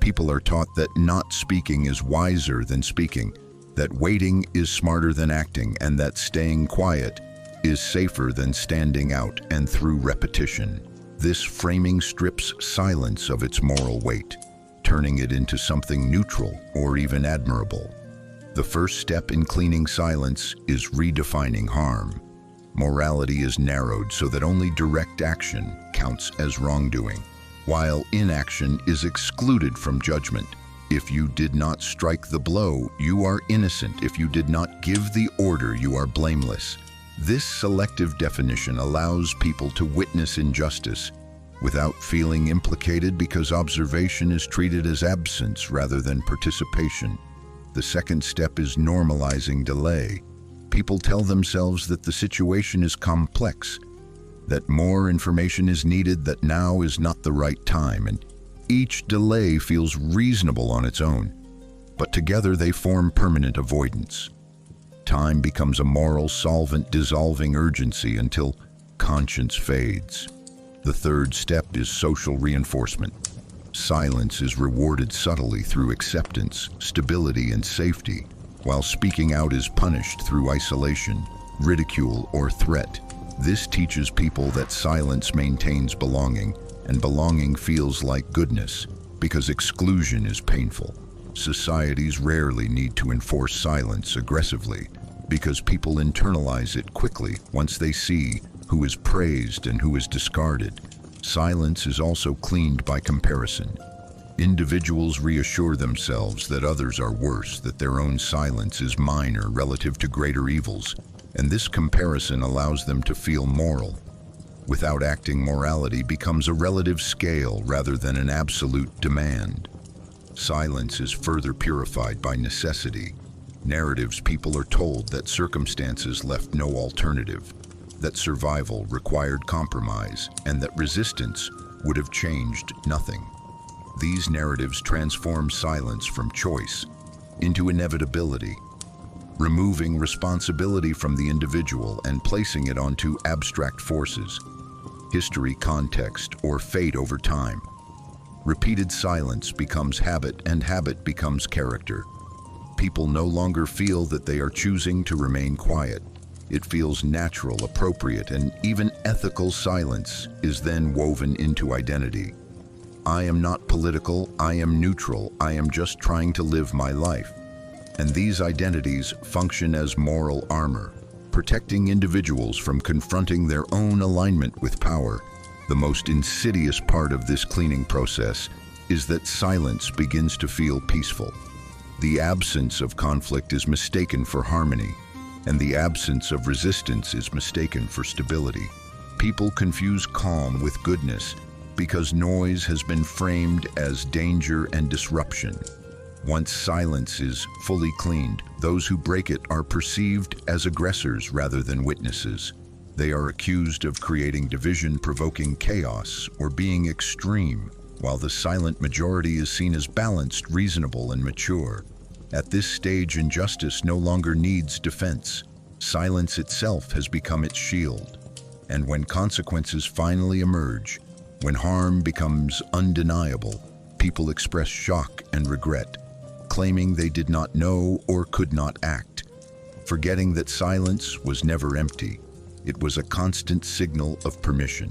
People are taught that not speaking is wiser than speaking, that waiting is smarter than acting, and that staying quiet is safer than standing out. And through repetition, this framing strips silence of its moral weight, turning it into something neutral or even admirable. The first step in cleaning silence is redefining harm. Morality is narrowed so that only direct action counts as wrongdoing, while inaction is excluded from judgment. If you did not strike the blow, you are innocent. If you did not give the order, you are blameless. This selective definition allows people to witness injustice without feeling implicated because observation is treated as absence rather than participation. The second step is normalizing delay. People tell themselves that the situation is complex, that more information is needed, that now is not the right time, and each delay feels reasonable on its own, but together they form permanent avoidance. Time becomes a moral solvent dissolving urgency until conscience fades. The third step is social reinforcement. Silence is rewarded subtly through acceptance, stability, and safety, while speaking out is punished through isolation, ridicule, or threat. This teaches people that silence maintains belonging, and belonging feels like goodness, because exclusion is painful. Societies rarely need to enforce silence aggressively, because people internalize it quickly once they see who is praised and who is discarded. Silence is also cleaned by comparison. Individuals reassure themselves that others are worse, that their own silence is minor relative to greater evils, and this comparison allows them to feel moral. Without acting, morality becomes a relative scale rather than an absolute demand. Silence is further purified by necessity. Narratives people are told that circumstances left no alternative, that survival required compromise, and that resistance would have changed nothing. These narratives transform silence from choice into inevitability, removing responsibility from the individual and placing it onto abstract forces, history, context, or fate over time. Repeated silence becomes habit, and habit becomes character. People no longer feel that they are choosing to remain quiet. It feels natural, appropriate, and even ethical. Silence is then woven into identity. I am not political, I am neutral, I am just trying to live my life. And these identities function as moral armor, protecting individuals from confronting their own alignment with power. The most insidious part of this cleaning process is that silence begins to feel peaceful. The absence of conflict is mistaken for harmony, and the absence of resistance is mistaken for stability. People confuse calm with goodness because noise has been framed as danger and disruption. Once silence is fully cleaned, those who break it are perceived as aggressors rather than witnesses. They are accused of creating division, provoking chaos, or being extreme, while the silent majority is seen as balanced, reasonable, and mature. At this stage, injustice no longer needs defense. Silence itself has become its shield. And when consequences finally emerge, when harm becomes undeniable, people express shock and regret, claiming they did not know or could not act, forgetting that silence was never empty. It was a constant signal of permission.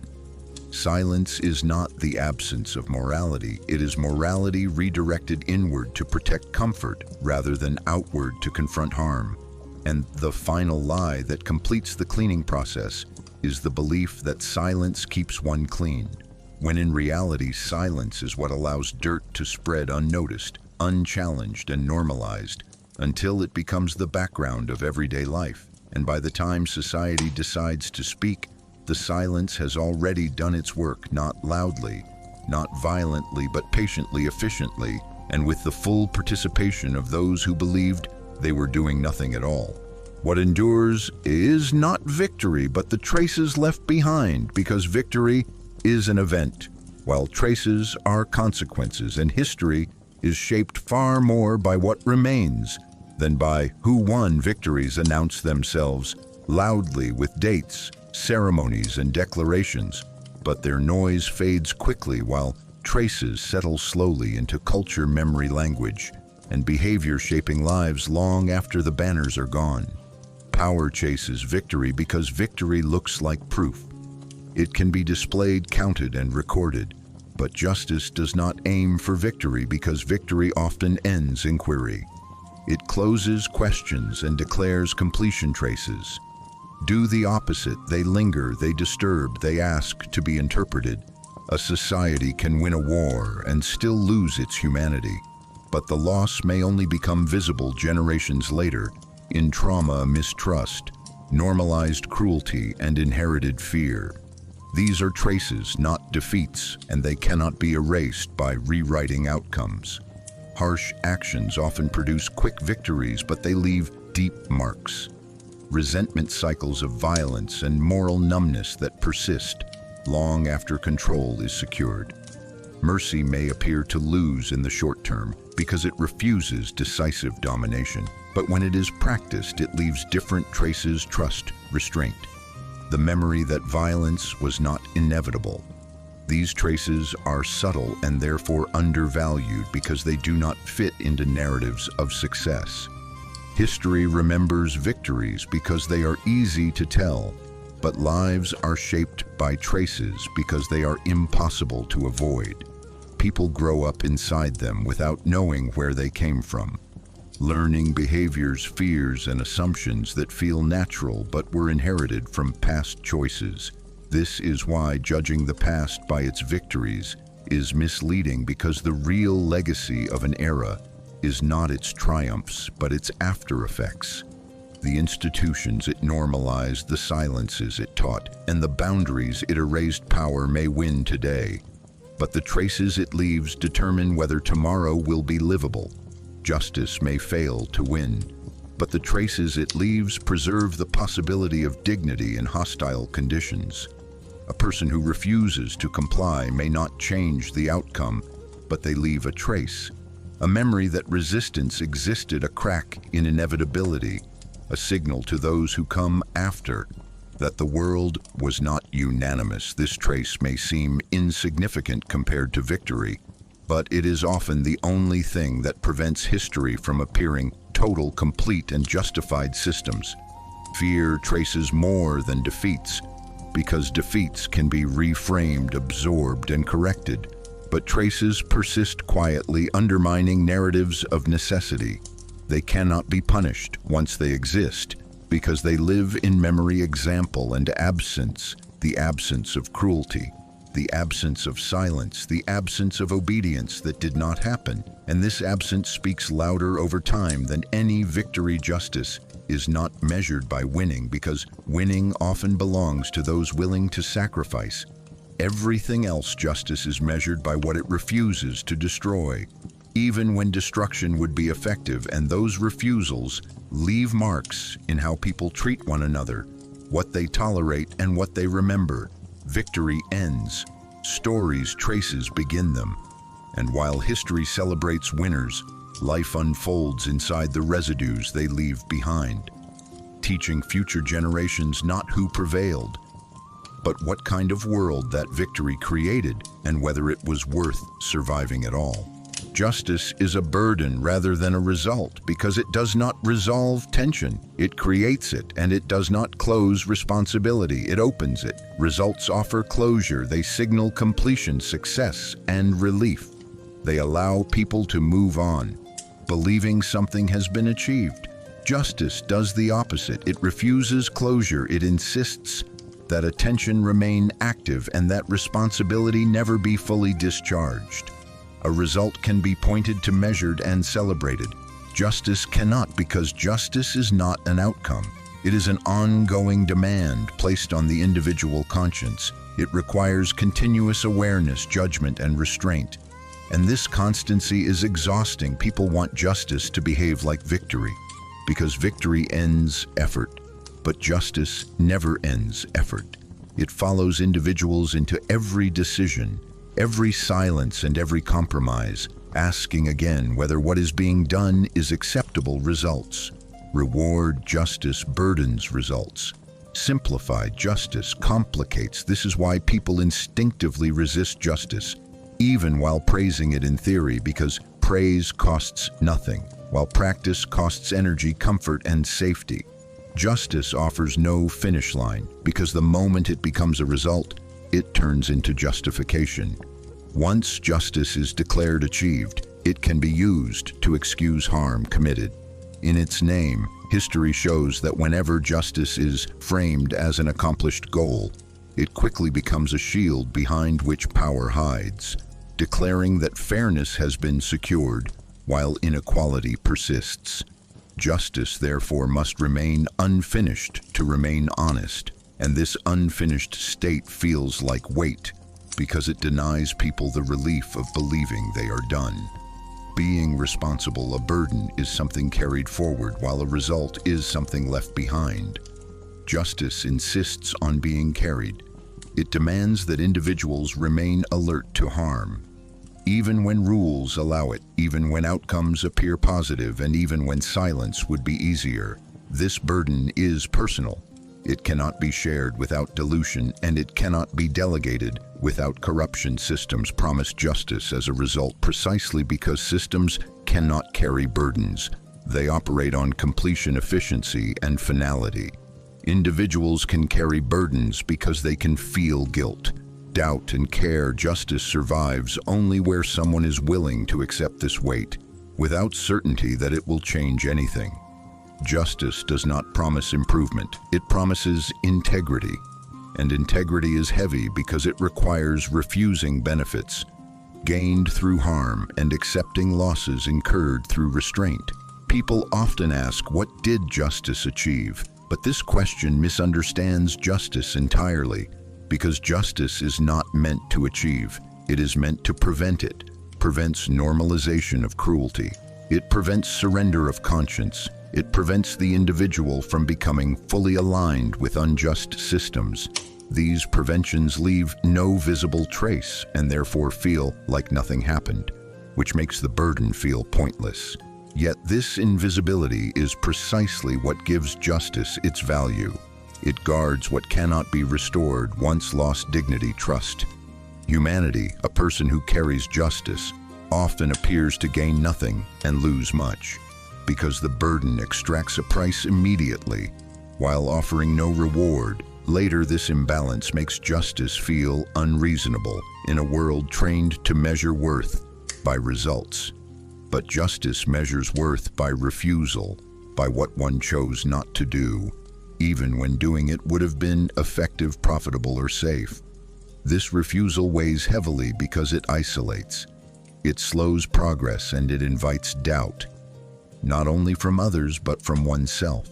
Silence is not the absence of morality. It is morality redirected inward to protect comfort rather than outward to confront harm. And the final lie that completes the cleaning process is the belief that silence keeps one clean, when in reality silence is what allows dirt to spread unnoticed, unchallenged, and normalized until it becomes the background of everyday life. And by the time society decides to speak, the silence has already done its work, not loudly, not violently, but patiently, efficiently, and with the full participation of those who believed they were doing nothing at all. What endures is not victory, but the traces left behind, because victory is an event, while traces are consequences, and history is shaped far more by what remains than by who won. Victories announce themselves loudly with dates, ceremonies, and declarations, but their noise fades quickly while traces settle slowly into culture, memory, language, and behavior, shaping lives long after the banners are gone. Power chases victory because victory looks like proof. It can be displayed, counted, and recorded, but justice does not aim for victory because victory often ends inquiry. It closes questions and declares completion. Traces do the opposite. They linger, they disturb, they ask to be interpreted. A society can win a war and still lose its humanity, but the loss may only become visible generations later in trauma, mistrust, normalized cruelty, and inherited fear. These are traces, not defeats, and they cannot be erased by rewriting outcomes. Harsh actions often produce quick victories, but they leave deep marks. Resentment cycles of violence and moral numbness that persist long after control is secured. Mercy may appear to lose in the short term because it refuses decisive domination, but when it is practiced, it leaves different traces: trust, restraint, the memory that violence was not inevitable. These traces are subtle and therefore undervalued because they do not fit into narratives of success. History remembers victories because they are easy to tell, but lives are shaped by traces because they are impossible to avoid. People grow up inside them without knowing where they came from, learning behaviors, fears, and assumptions that feel natural but were inherited from past choices. This is why judging the past by its victories is misleading, because the real legacy of an era is not its triumphs, but its after effects. The institutions it normalized, the silences it taught, and the boundaries it erased power may win today, but the traces it leaves determine whether tomorrow will be livable. Justice may fail to win, but the traces it leaves preserve the possibility of dignity in hostile conditions. A person who refuses to comply may not change the outcome, but they leave a trace, a memory that resistance existed, a crack in inevitability, a signal to those who come after that the world was not unanimous. This trace may seem insignificant compared to victory, but it is often the only thing that prevents history from appearing total, complete, and justified systems. Fear traces more than defeats, because defeats can be reframed, absorbed, and corrected, but traces persist quietly, undermining narratives of necessity. They cannot be punished once they exist, because they live in memory, example, and absence: the absence of cruelty, the absence of silence, the absence of obedience that did not happen. And this absence speaks louder over time than any victory. Justice is not measured by winning, because winning often belongs to those willing to sacrifice. Everything else, justice is measured by what it refuses to destroy, even when destruction would be effective, and those refusals leave marks in how people treat one another, what they tolerate, and what they remember. Victory ends, stories' traces begin them, and while history celebrates winners, life unfolds inside the residues they leave behind, teaching future generations not who prevailed, but what kind of world that victory created, and whether it was worth surviving at all. Justice is a burden rather than a result, because it does not resolve tension. It creates it, and it does not close responsibility. It opens it. Results offer closure. They signal completion, success, and relief. They allow people to move on, believing something has been achieved. Justice does the opposite. It refuses closure. It insists that attention remain active and that responsibility never be fully discharged. A result can be pointed to, measured, and celebrated. Justice cannot, because justice is not an outcome. It is an ongoing demand placed on the individual conscience. It requires continuous awareness, judgment, and restraint. And this constancy is exhausting. People want justice to behave like victory, because victory ends effort. But justice never ends effort. It follows individuals into every decision, every silence, and every compromise, asking again whether what is being done is acceptable. Results. Reward justice burdens results. Simplified justice complicates. This is why people instinctively resist justice, even while praising it in theory, because praise costs nothing, while practice costs energy, comfort, and safety. Justice offers no finish line, because the moment it becomes a result, it turns into justification. Once justice is declared achieved, it can be used to excuse harm committed. In its name, history shows that whenever justice is framed as an accomplished goal, it quickly becomes a shield behind which power hides, declaring that fairness has been secured while inequality persists. Justice, therefore, must remain unfinished to remain honest. And this unfinished state feels like weight because it denies people the relief of believing they are done. Being responsible, a burden, is something carried forward, while a result is something left behind. Justice insists on being carried. It demands that individuals remain alert to harm, even when rules allow it, even when outcomes appear positive, and even when silence would be easier. This burden is personal. It cannot be shared without dilution, and it cannot be delegated without corruption. Systems promise justice as a result precisely because systems cannot carry burdens. They operate on completion, efficiency, and finality. Individuals can carry burdens because they can feel guilt, doubt, and care. Justice survives only where someone is willing to accept this weight, without certainty that it will change anything. Justice does not promise improvement, it promises integrity. And integrity is heavy because it requires refusing benefits gained through harm and accepting losses incurred through restraint. People often ask, what did justice achieve? But this question misunderstands justice entirely, because justice is not meant to achieve. It is meant to prevent it. Prevents normalization of cruelty. It prevents surrender of conscience. It prevents the individual from becoming fully aligned with unjust systems. These preventions leave no visible trace and therefore feel like nothing happened, which makes the burden feel pointless. Yet this invisibility is precisely what gives justice its value. It guards what cannot be restored, once lost dignity, trust. Humanity, a person who carries justice, often appears to gain nothing and lose much, because the burden extracts a price immediately, while offering no reward. Later, this imbalance makes justice feel unreasonable in a world trained to measure worth by results. But justice measures worth by refusal, by what one chose not to do, even when doing it would have been effective, profitable, or safe. This refusal weighs heavily because it isolates. It slows progress and it invites doubt, not only from others but from oneself.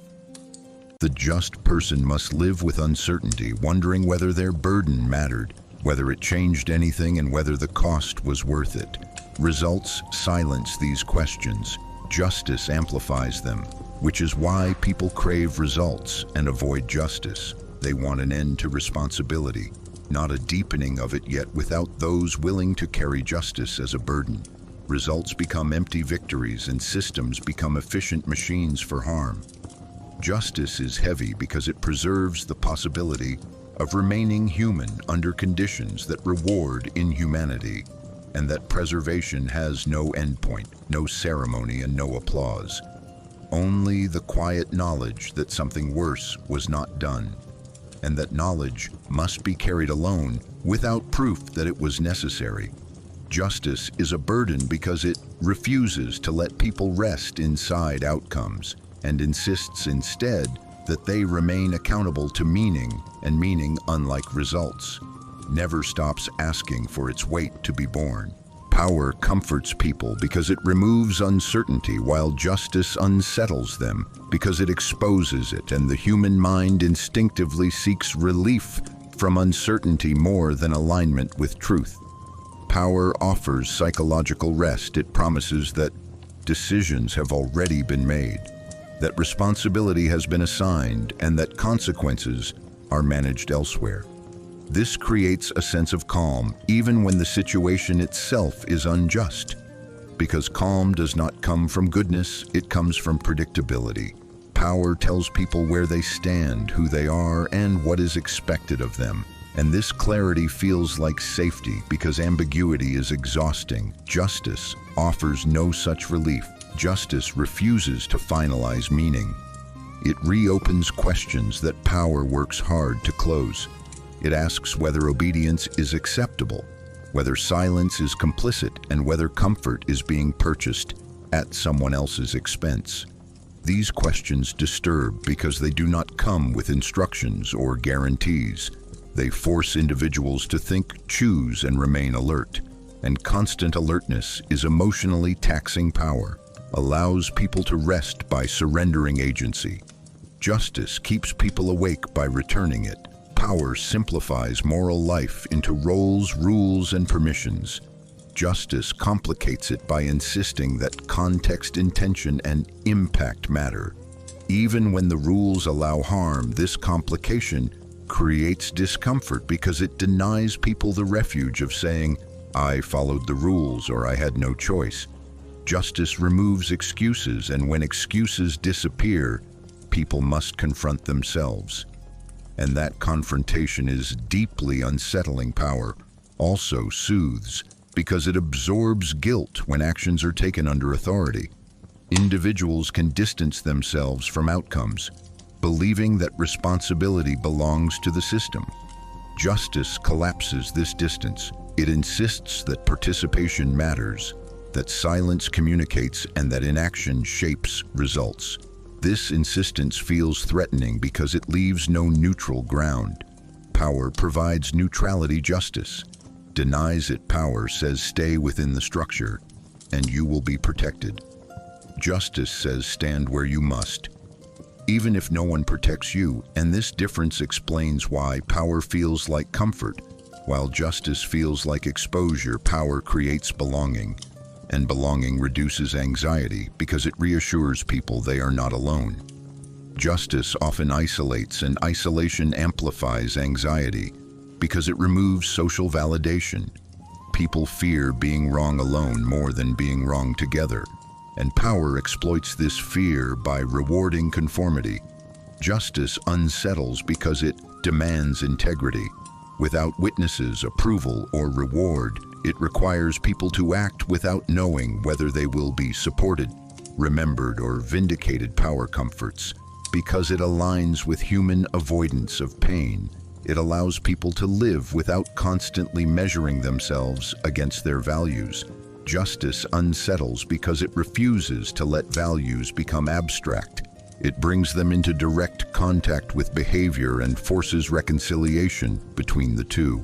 The just person must live with uncertainty, wondering whether their burden mattered, whether it changed anything, and whether the cost was worth it. Results silence these questions. Justice amplifies them, which is why people crave results and avoid justice. They want an end to responsibility, not a deepening of it, yet without those willing to carry justice as a burden. Results become empty victories and systems become efficient machines for harm. Justice is heavy because it preserves the possibility of remaining human under conditions that reward inhumanity, and that preservation has no endpoint, no ceremony, and no applause. Only the quiet knowledge that something worse was not done, and that knowledge must be carried alone without proof that it was necessary. Justice is a burden because it refuses to let people rest inside outcomes and insists instead that they remain accountable to meaning, and meaning, unlike results, never stops asking for its weight to be borne. Power comforts people because it removes uncertainty, while justice unsettles them because it exposes it, and the human mind instinctively seeks relief from uncertainty more than alignment with truth. Power offers psychological rest. It promises that decisions have already been made, that responsibility has been assigned, and that consequences are managed elsewhere. This creates a sense of calm, even when the situation itself is unjust, because calm does not come from goodness, it comes from predictability. Power tells people where they stand, who they are, and what is expected of them. And this clarity feels like safety because ambiguity is exhausting. Justice offers no such relief. Justice refuses to finalize meaning. It reopens questions that power works hard to close. It asks whether obedience is acceptable, whether silence is complicit, and whether comfort is being purchased at someone else's expense. These questions disturb because they do not come with instructions or guarantees. They force individuals to think, choose, and remain alert. And constant alertness is emotionally taxing. Power allows people to rest by surrendering agency. Justice keeps people awake by returning it. Power simplifies moral life into roles, rules, and permissions. Justice complicates it by insisting that context, intention, and impact matter. Even when the rules allow harm, this complication creates discomfort because it denies people the refuge of saying, "I followed the rules," or "I had no choice." Justice removes excuses, and when excuses disappear, people must confront themselves. And that confrontation is deeply unsettling. Power also soothes because it absorbs guilt when actions are taken under authority. Individuals can distance themselves from outcomes, believing that responsibility belongs to the system. Justice collapses this distance. It insists that participation matters, that silence communicates, and that inaction shapes results. This insistence feels threatening because it leaves no neutral ground. Power provides neutrality. Justice denies it. Power says stay within the structure and you will be protected. Justice says stand where you must, even if no one protects you, and this difference explains why power feels like comfort, while justice feels like exposure. Power creates belonging, and belonging reduces anxiety because it reassures people they are not alone. Justice often isolates, and isolation amplifies anxiety because it removes social validation. People fear being wrong alone more than being wrong together, and power exploits this fear by rewarding conformity. Justice unsettles because it demands integrity. Without witnesses, approval, or reward, it requires people to act without knowing whether they will be supported, remembered, or vindicated. Power comforts because it aligns with human avoidance of pain. It allows people to live without constantly measuring themselves against their values. Justice unsettles because it refuses to let values become abstract. It brings them into direct contact with behavior and forces reconciliation between the two.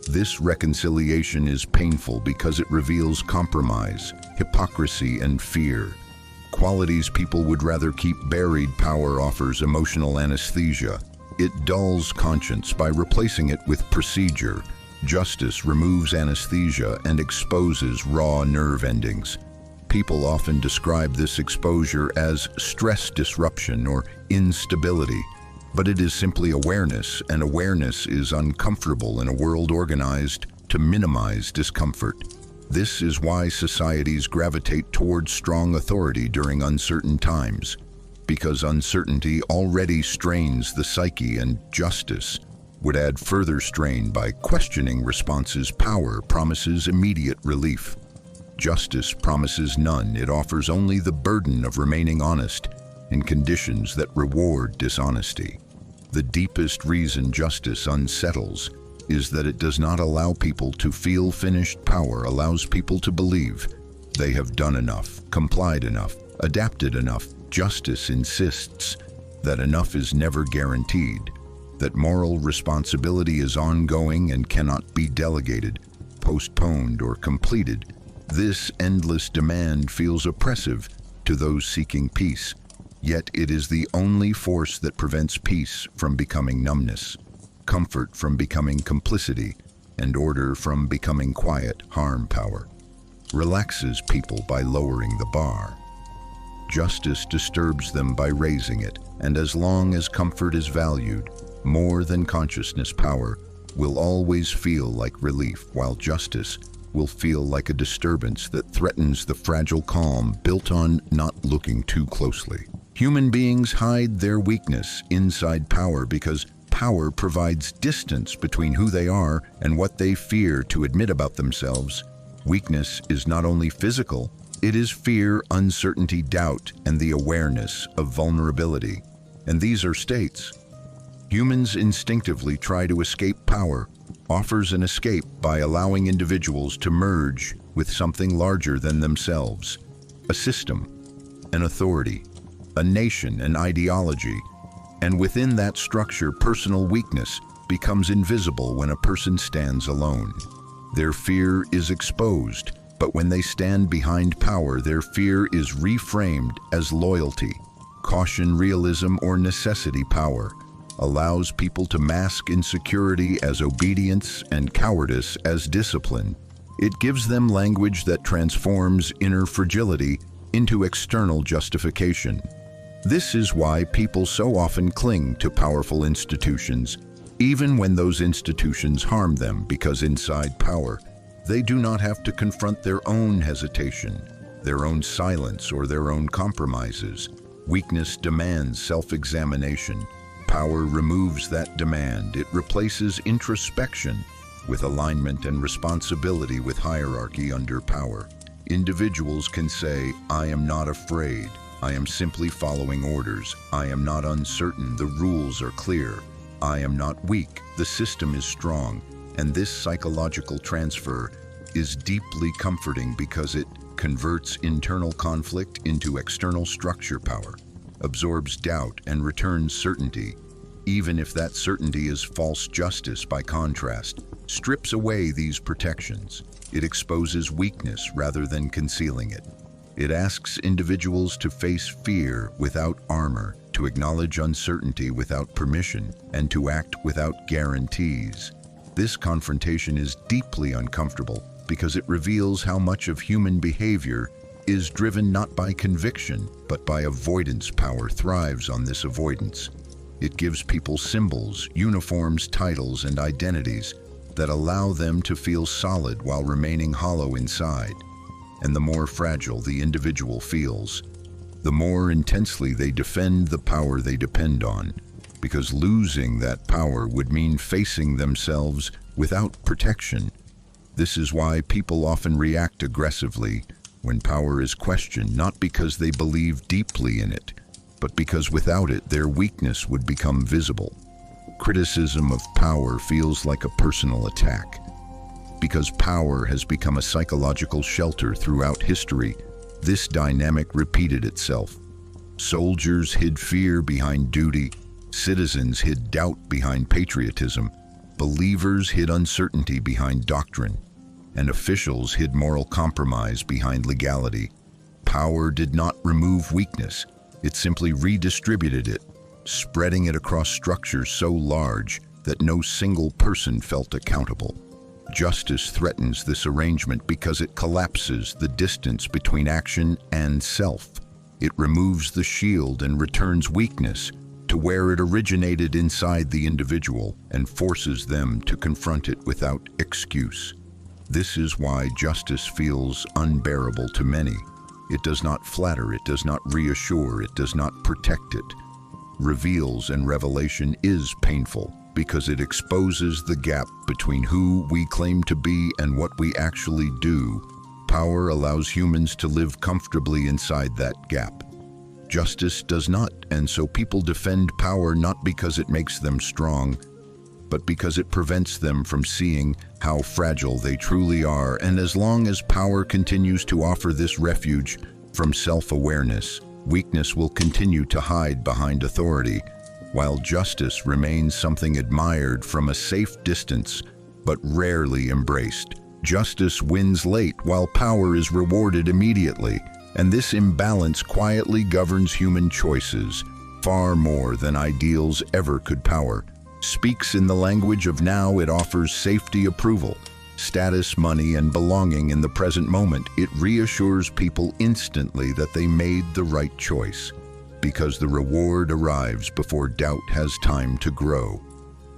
This reconciliation is painful because it reveals compromise, hypocrisy, and fear. Qualities people would rather keep buried. Power offers emotional anesthesia. It dulls conscience by replacing it with procedure. Justice removes anesthesia and exposes raw nerve endings. People often describe this exposure as stress disruption or instability, but it is simply awareness, and awareness is uncomfortable in a world organized to minimize discomfort. This is why societies gravitate towards strong authority during uncertain times, because uncertainty already strains the psyche, and justice would add further strain by questioning responses. Power promises immediate relief. Justice promises none. It offers only the burden of remaining honest in conditions that reward dishonesty. The deepest reason justice unsettles is that it does not allow people to feel finished. Power allows people to believe they have done enough, complied enough, adapted enough. Justice insists that enough is never guaranteed, that moral responsibility is ongoing and cannot be delegated, postponed, or completed. This endless demand feels oppressive to those seeking peace, yet it is the only force that prevents peace from becoming numbness, comfort from becoming complicity, and order from becoming quiet. Power relaxes people by lowering the bar. Justice disturbs them by raising it, and as long as comfort is valued more than consciousness, power will always feel like relief, while justice will feel like a disturbance that threatens the fragile calm built on not looking too closely. Human beings hide their weakness inside power because power provides distance between who they are and what they fear to admit about themselves. Weakness is not only physical, it is fear, uncertainty, doubt, and the awareness of vulnerability. And these are states. Humans instinctively try to escape. Power offers an escape by allowing individuals to merge with something larger than themselves, a system, an authority, a nation, an ideology. And within that structure, personal weakness becomes invisible when a person stands alone. Their fear is exposed, but when they stand behind power, their fear is reframed as loyalty, caution, realism, or necessity. Power allows people to mask insecurity as obedience and cowardice as discipline. It gives them language that transforms inner fragility into external justification. This is why people so often cling to powerful institutions, even when those institutions harm them, because inside power, they do not have to confront their own hesitation, their own silence, or their own compromises. Weakness demands self-examination. Power removes that demand. It replaces introspection with alignment and responsibility with hierarchy under power. Individuals can say, "I am not afraid. I am simply following orders. I am not uncertain. The rules are clear. I am not weak. The system is strong." And this psychological transfer is deeply comforting because it converts internal conflict into external structure power, absorbs doubt, and returns certainty, even if that certainty is false. Justice, by contrast, strips away these protections. It exposes weakness rather than concealing it. It asks individuals to face fear without armor, to acknowledge uncertainty without permission, and to act without guarantees. This confrontation is deeply uncomfortable because it reveals how much of human behavior is driven not by conviction, but by avoidance. Power thrives on this avoidance. It gives people symbols, uniforms, titles, and identities that allow them to feel solid while remaining hollow inside. And the more fragile the individual feels, the more intensely they defend the power they depend on, because losing that power would mean facing themselves without protection. This is why people often react aggressively when power is questioned, not because they believe deeply in it, but because without it, their weakness would become visible. Criticism of power feels like a personal attack. Because power has become a psychological shelter throughout history, this dynamic repeated itself. Soldiers hid fear behind duty, citizens hid doubt behind patriotism, believers hid uncertainty behind doctrine, and officials hid moral compromise behind legality. Power did not remove weakness, it simply redistributed it, spreading it across structures so large that no single person felt accountable. Justice threatens this arrangement because it collapses the distance between action and self. It removes the shield and returns weakness to where it originated, inside the individual, and forces them to confront it without excuse. This is why justice feels unbearable to many. It does not flatter, it does not reassure, it does not protect. It reveals, and revelation is painful because it exposes the gap between who we claim to be and what we actually do. Power allows humans to live comfortably inside that gap. Justice does not, and so people defend power not because it makes them strong, but because it prevents them from seeing how fragile they truly are. And as long as power continues to offer this refuge from self-awareness, weakness will continue to hide behind authority, while justice remains something admired from a safe distance, but rarely embraced. Justice wins late, while power is rewarded immediately, and this imbalance quietly governs human choices far more than ideals ever could. Power speaks in the language of now. It offers safety, approval, status, money, and belonging in the present moment. It reassures people instantly that they made the right choice, because the reward arrives before doubt has time to grow.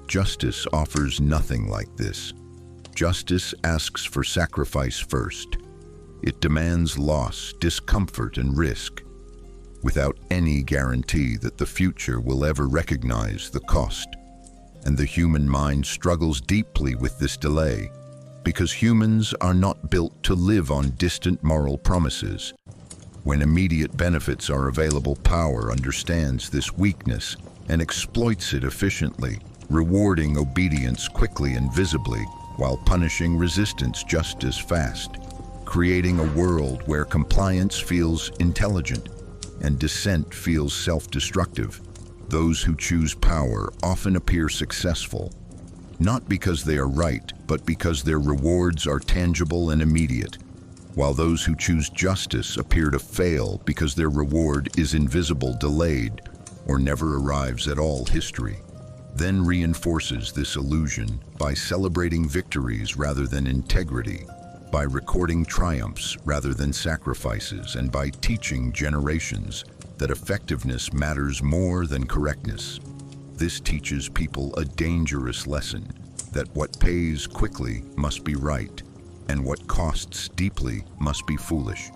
Justice offers nothing like this. Justice asks for sacrifice first. It demands loss, discomfort, and risk, without any guarantee that the future will ever recognize the cost. And the human mind struggles deeply with this delay, because humans are not built to live on distant moral promises. When immediate benefits are available, power understands this weakness and exploits it efficiently, rewarding obedience quickly and visibly, while punishing resistance just as fast, creating a world where compliance feels intelligent and dissent feels self-destructive. Those who choose power often appear successful, not because they are right, but because their rewards are tangible and immediate, while those who choose justice appear to fail because their reward is invisible, delayed, or never arrives at all. History then reinforces this illusion by celebrating victories rather than integrity, by recording triumphs rather than sacrifices, and by teaching generations that effectiveness matters more than correctness. This teaches people a dangerous lesson, that what pays quickly must be right, and what costs deeply must be foolish.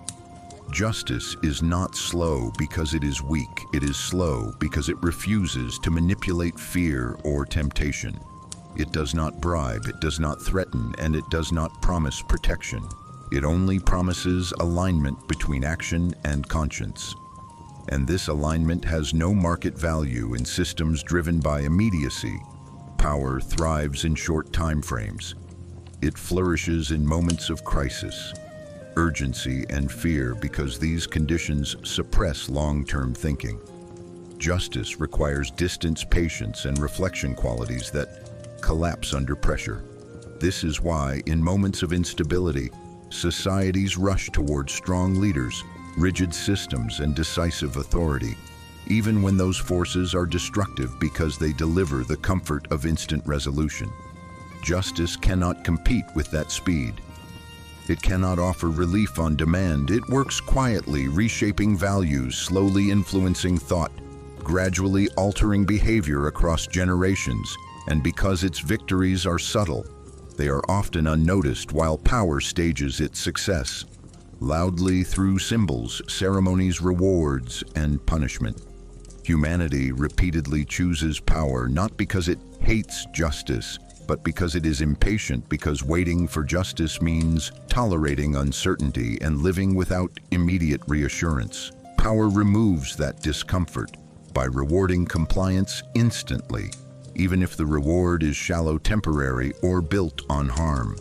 Justice is not slow because it is weak. It is slow because it refuses to manipulate fear or temptation. It does not bribe, it does not threaten, and it does not promise protection. It only promises alignment between action and conscience. And this alignment has no market value in systems driven by immediacy. Power thrives in short time frames. It flourishes in moments of crisis, urgency, and fear because these conditions suppress long-term thinking. Justice requires distance, patience, and reflection, qualities that collapse under pressure. This is why, in moments of instability, societies rush toward strong leaders, rigid systems, and decisive authority, even when those forces are destructive because they deliver the comfort of instant resolution. Justice cannot compete with that speed. It cannot offer relief on demand. It works quietly, reshaping values, slowly influencing thought, gradually altering behavior across generations. And because its victories are subtle, they are often unnoticed while power stages its success, loudly through symbols, ceremonies, rewards, and punishment. Humanity repeatedly chooses power not because it hates justice, but because it is impatient, because waiting for justice means tolerating uncertainty and living without immediate reassurance. Power removes that discomfort by rewarding compliance instantly, even if the reward is shallow, temporary, or built on harm.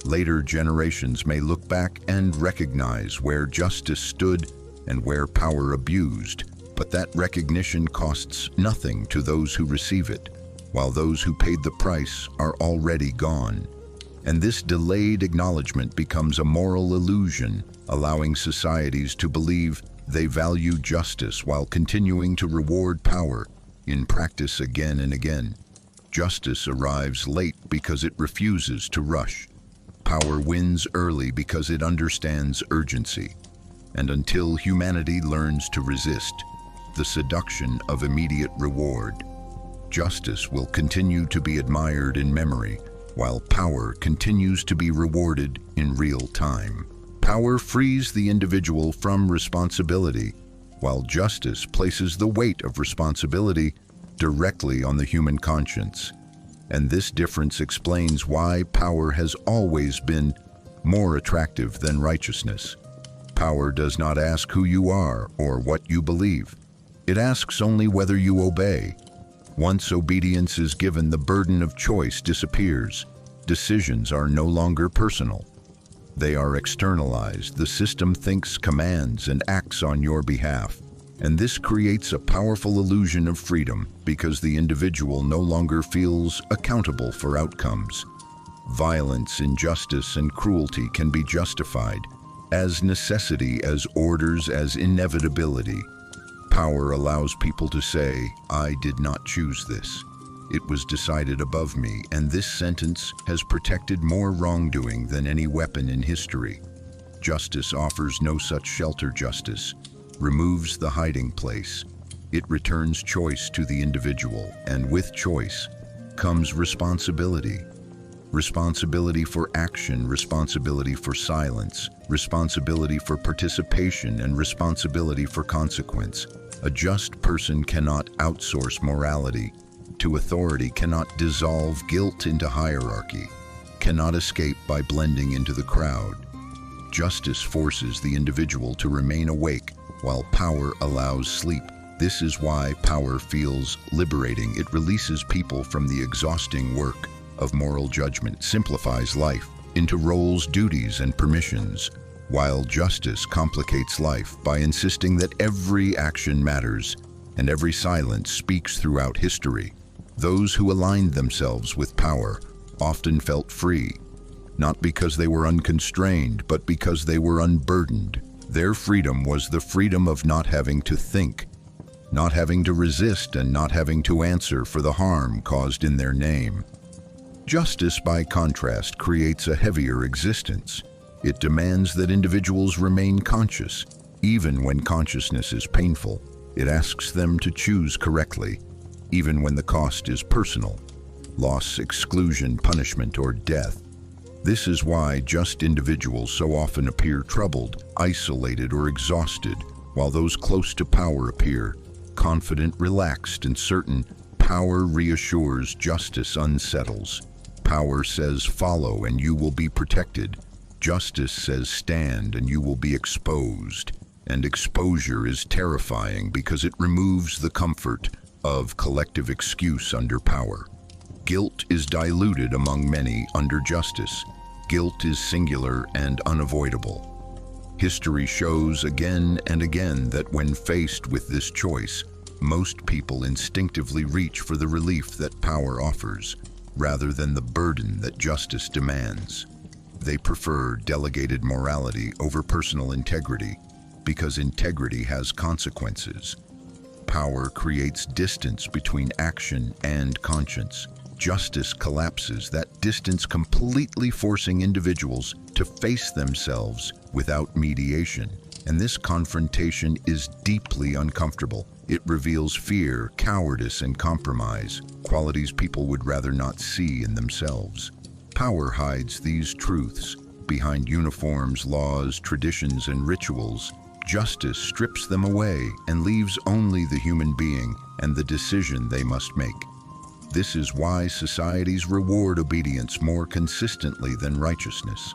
Later generations may look back and recognize where justice stood and where power abused, but that recognition costs nothing to those who receive it, while those who paid the price are already gone. And this delayed acknowledgement becomes a moral illusion, allowing societies to believe they value justice while continuing to reward power in practice again and again. Justice arrives late because it refuses to rush. Power wins early because it understands urgency. And until humanity learns to resist the seduction of immediate reward, justice will continue to be admired in memory, while power continues to be rewarded in real time. Power frees the individual from responsibility, while justice places the weight of responsibility directly on the human conscience. And this difference explains why power has always been more attractive than righteousness. Power does not ask who you are or what you believe. It asks only whether you obey. Once obedience is given, the burden of choice disappears. Decisions are no longer personal. They are externalized. The system thinks, commands, and acts on your behalf. And this creates a powerful illusion of freedom because the individual no longer feels accountable for outcomes. Violence, injustice, and cruelty can be justified as necessity, as orders, as inevitability. Power allows people to say, "I did not choose this. It was decided above me," and this sentence has protected more wrongdoing than any weapon in history. Justice offers no such shelter. Justice removes the hiding place. It returns choice to the individual, and with choice comes responsibility. Responsibility for action, responsibility for silence, responsibility for participation, and responsibility for consequence. A just person cannot outsource morality to authority, cannot dissolve guilt into hierarchy, cannot escape by blending into the crowd. Justice forces the individual to remain awake, while power allows sleep. This is why power feels liberating. It releases people from the exhausting work of moral judgment, simplifies life into roles, duties, and permissions, while justice complicates life by insisting that every action matters and every silence speaks throughout history. Those who aligned themselves with power often felt free, not because they were unconstrained, but because they were unburdened. Their freedom was the freedom of not having to think, not having to resist and not having to answer for the harm caused in their name. Justice, by contrast, creates a heavier existence. It demands that individuals remain conscious, even when consciousness is painful. It asks them to choose correctly, even when the cost is personal: loss, exclusion, punishment, or death. This is why just individuals so often appear troubled, isolated, or exhausted, while those close to power appear confident, relaxed, and certain. Power reassures, justice unsettles. Power says follow and you will be protected. Justice says stand and you will be exposed. And exposure is terrifying because it removes the comfort of collective excuse under power. Guilt is diluted among many under justice. Guilt is singular and unavoidable. History shows again and again that when faced with this choice, most people instinctively reach for the relief that power offers, rather than the burden that justice demands. They prefer delegated morality over personal integrity, because integrity has consequences. Power creates distance between action and conscience. Justice collapses that distance, completely forcing individuals to face themselves without mediation. And this confrontation is deeply uncomfortable. It reveals fear, cowardice, and compromise, qualities people would rather not see in themselves. Power hides these truths behind uniforms, laws, traditions, and rituals. Justice strips them away and leaves only the human being and the decision they must make. This is why societies reward obedience more consistently than righteousness,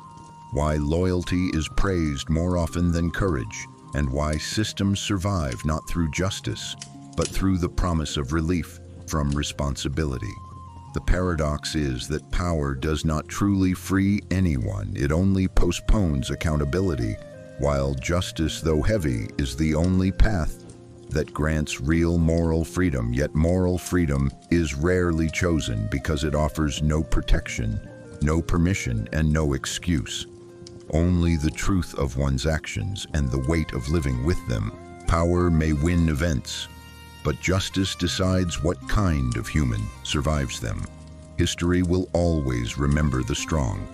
why loyalty is praised more often than courage, and why systems survive not through justice, but through the promise of relief from responsibility. The paradox is that power does not truly free anyone, it only postpones accountability, while justice, though heavy, is the only path that grants real moral freedom. Yet moral freedom is rarely chosen because it offers no protection, no permission, and no excuse. Only the truth of one's actions and the weight of living with them. Power may win events, but justice decides what kind of human survives them. History will always remember the strong,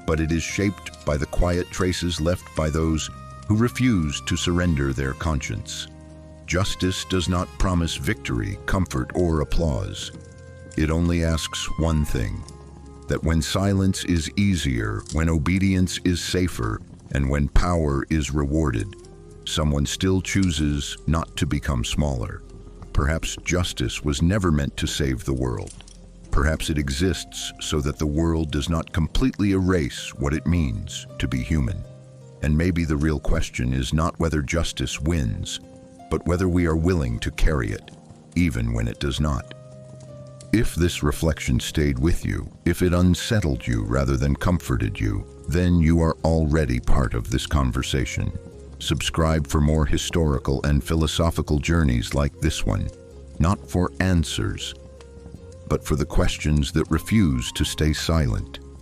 but it is shaped by the quiet traces left by those who refuse to surrender their conscience. Justice does not promise victory, comfort, or applause. It only asks one thing: that when silence is easier, when obedience is safer, and when power is rewarded, someone still chooses not to become smaller. Perhaps justice was never meant to save the world. Perhaps it exists so that the world does not completely erase what it means to be human. And maybe the real question is not whether justice wins, but whether we are willing to carry it, even when it does not. If this reflection stayed with you, if it unsettled you rather than comforted you, then you are already part of this conversation. Subscribe for more historical and philosophical journeys like this one, not for answers, but for the questions that refuse to stay silent.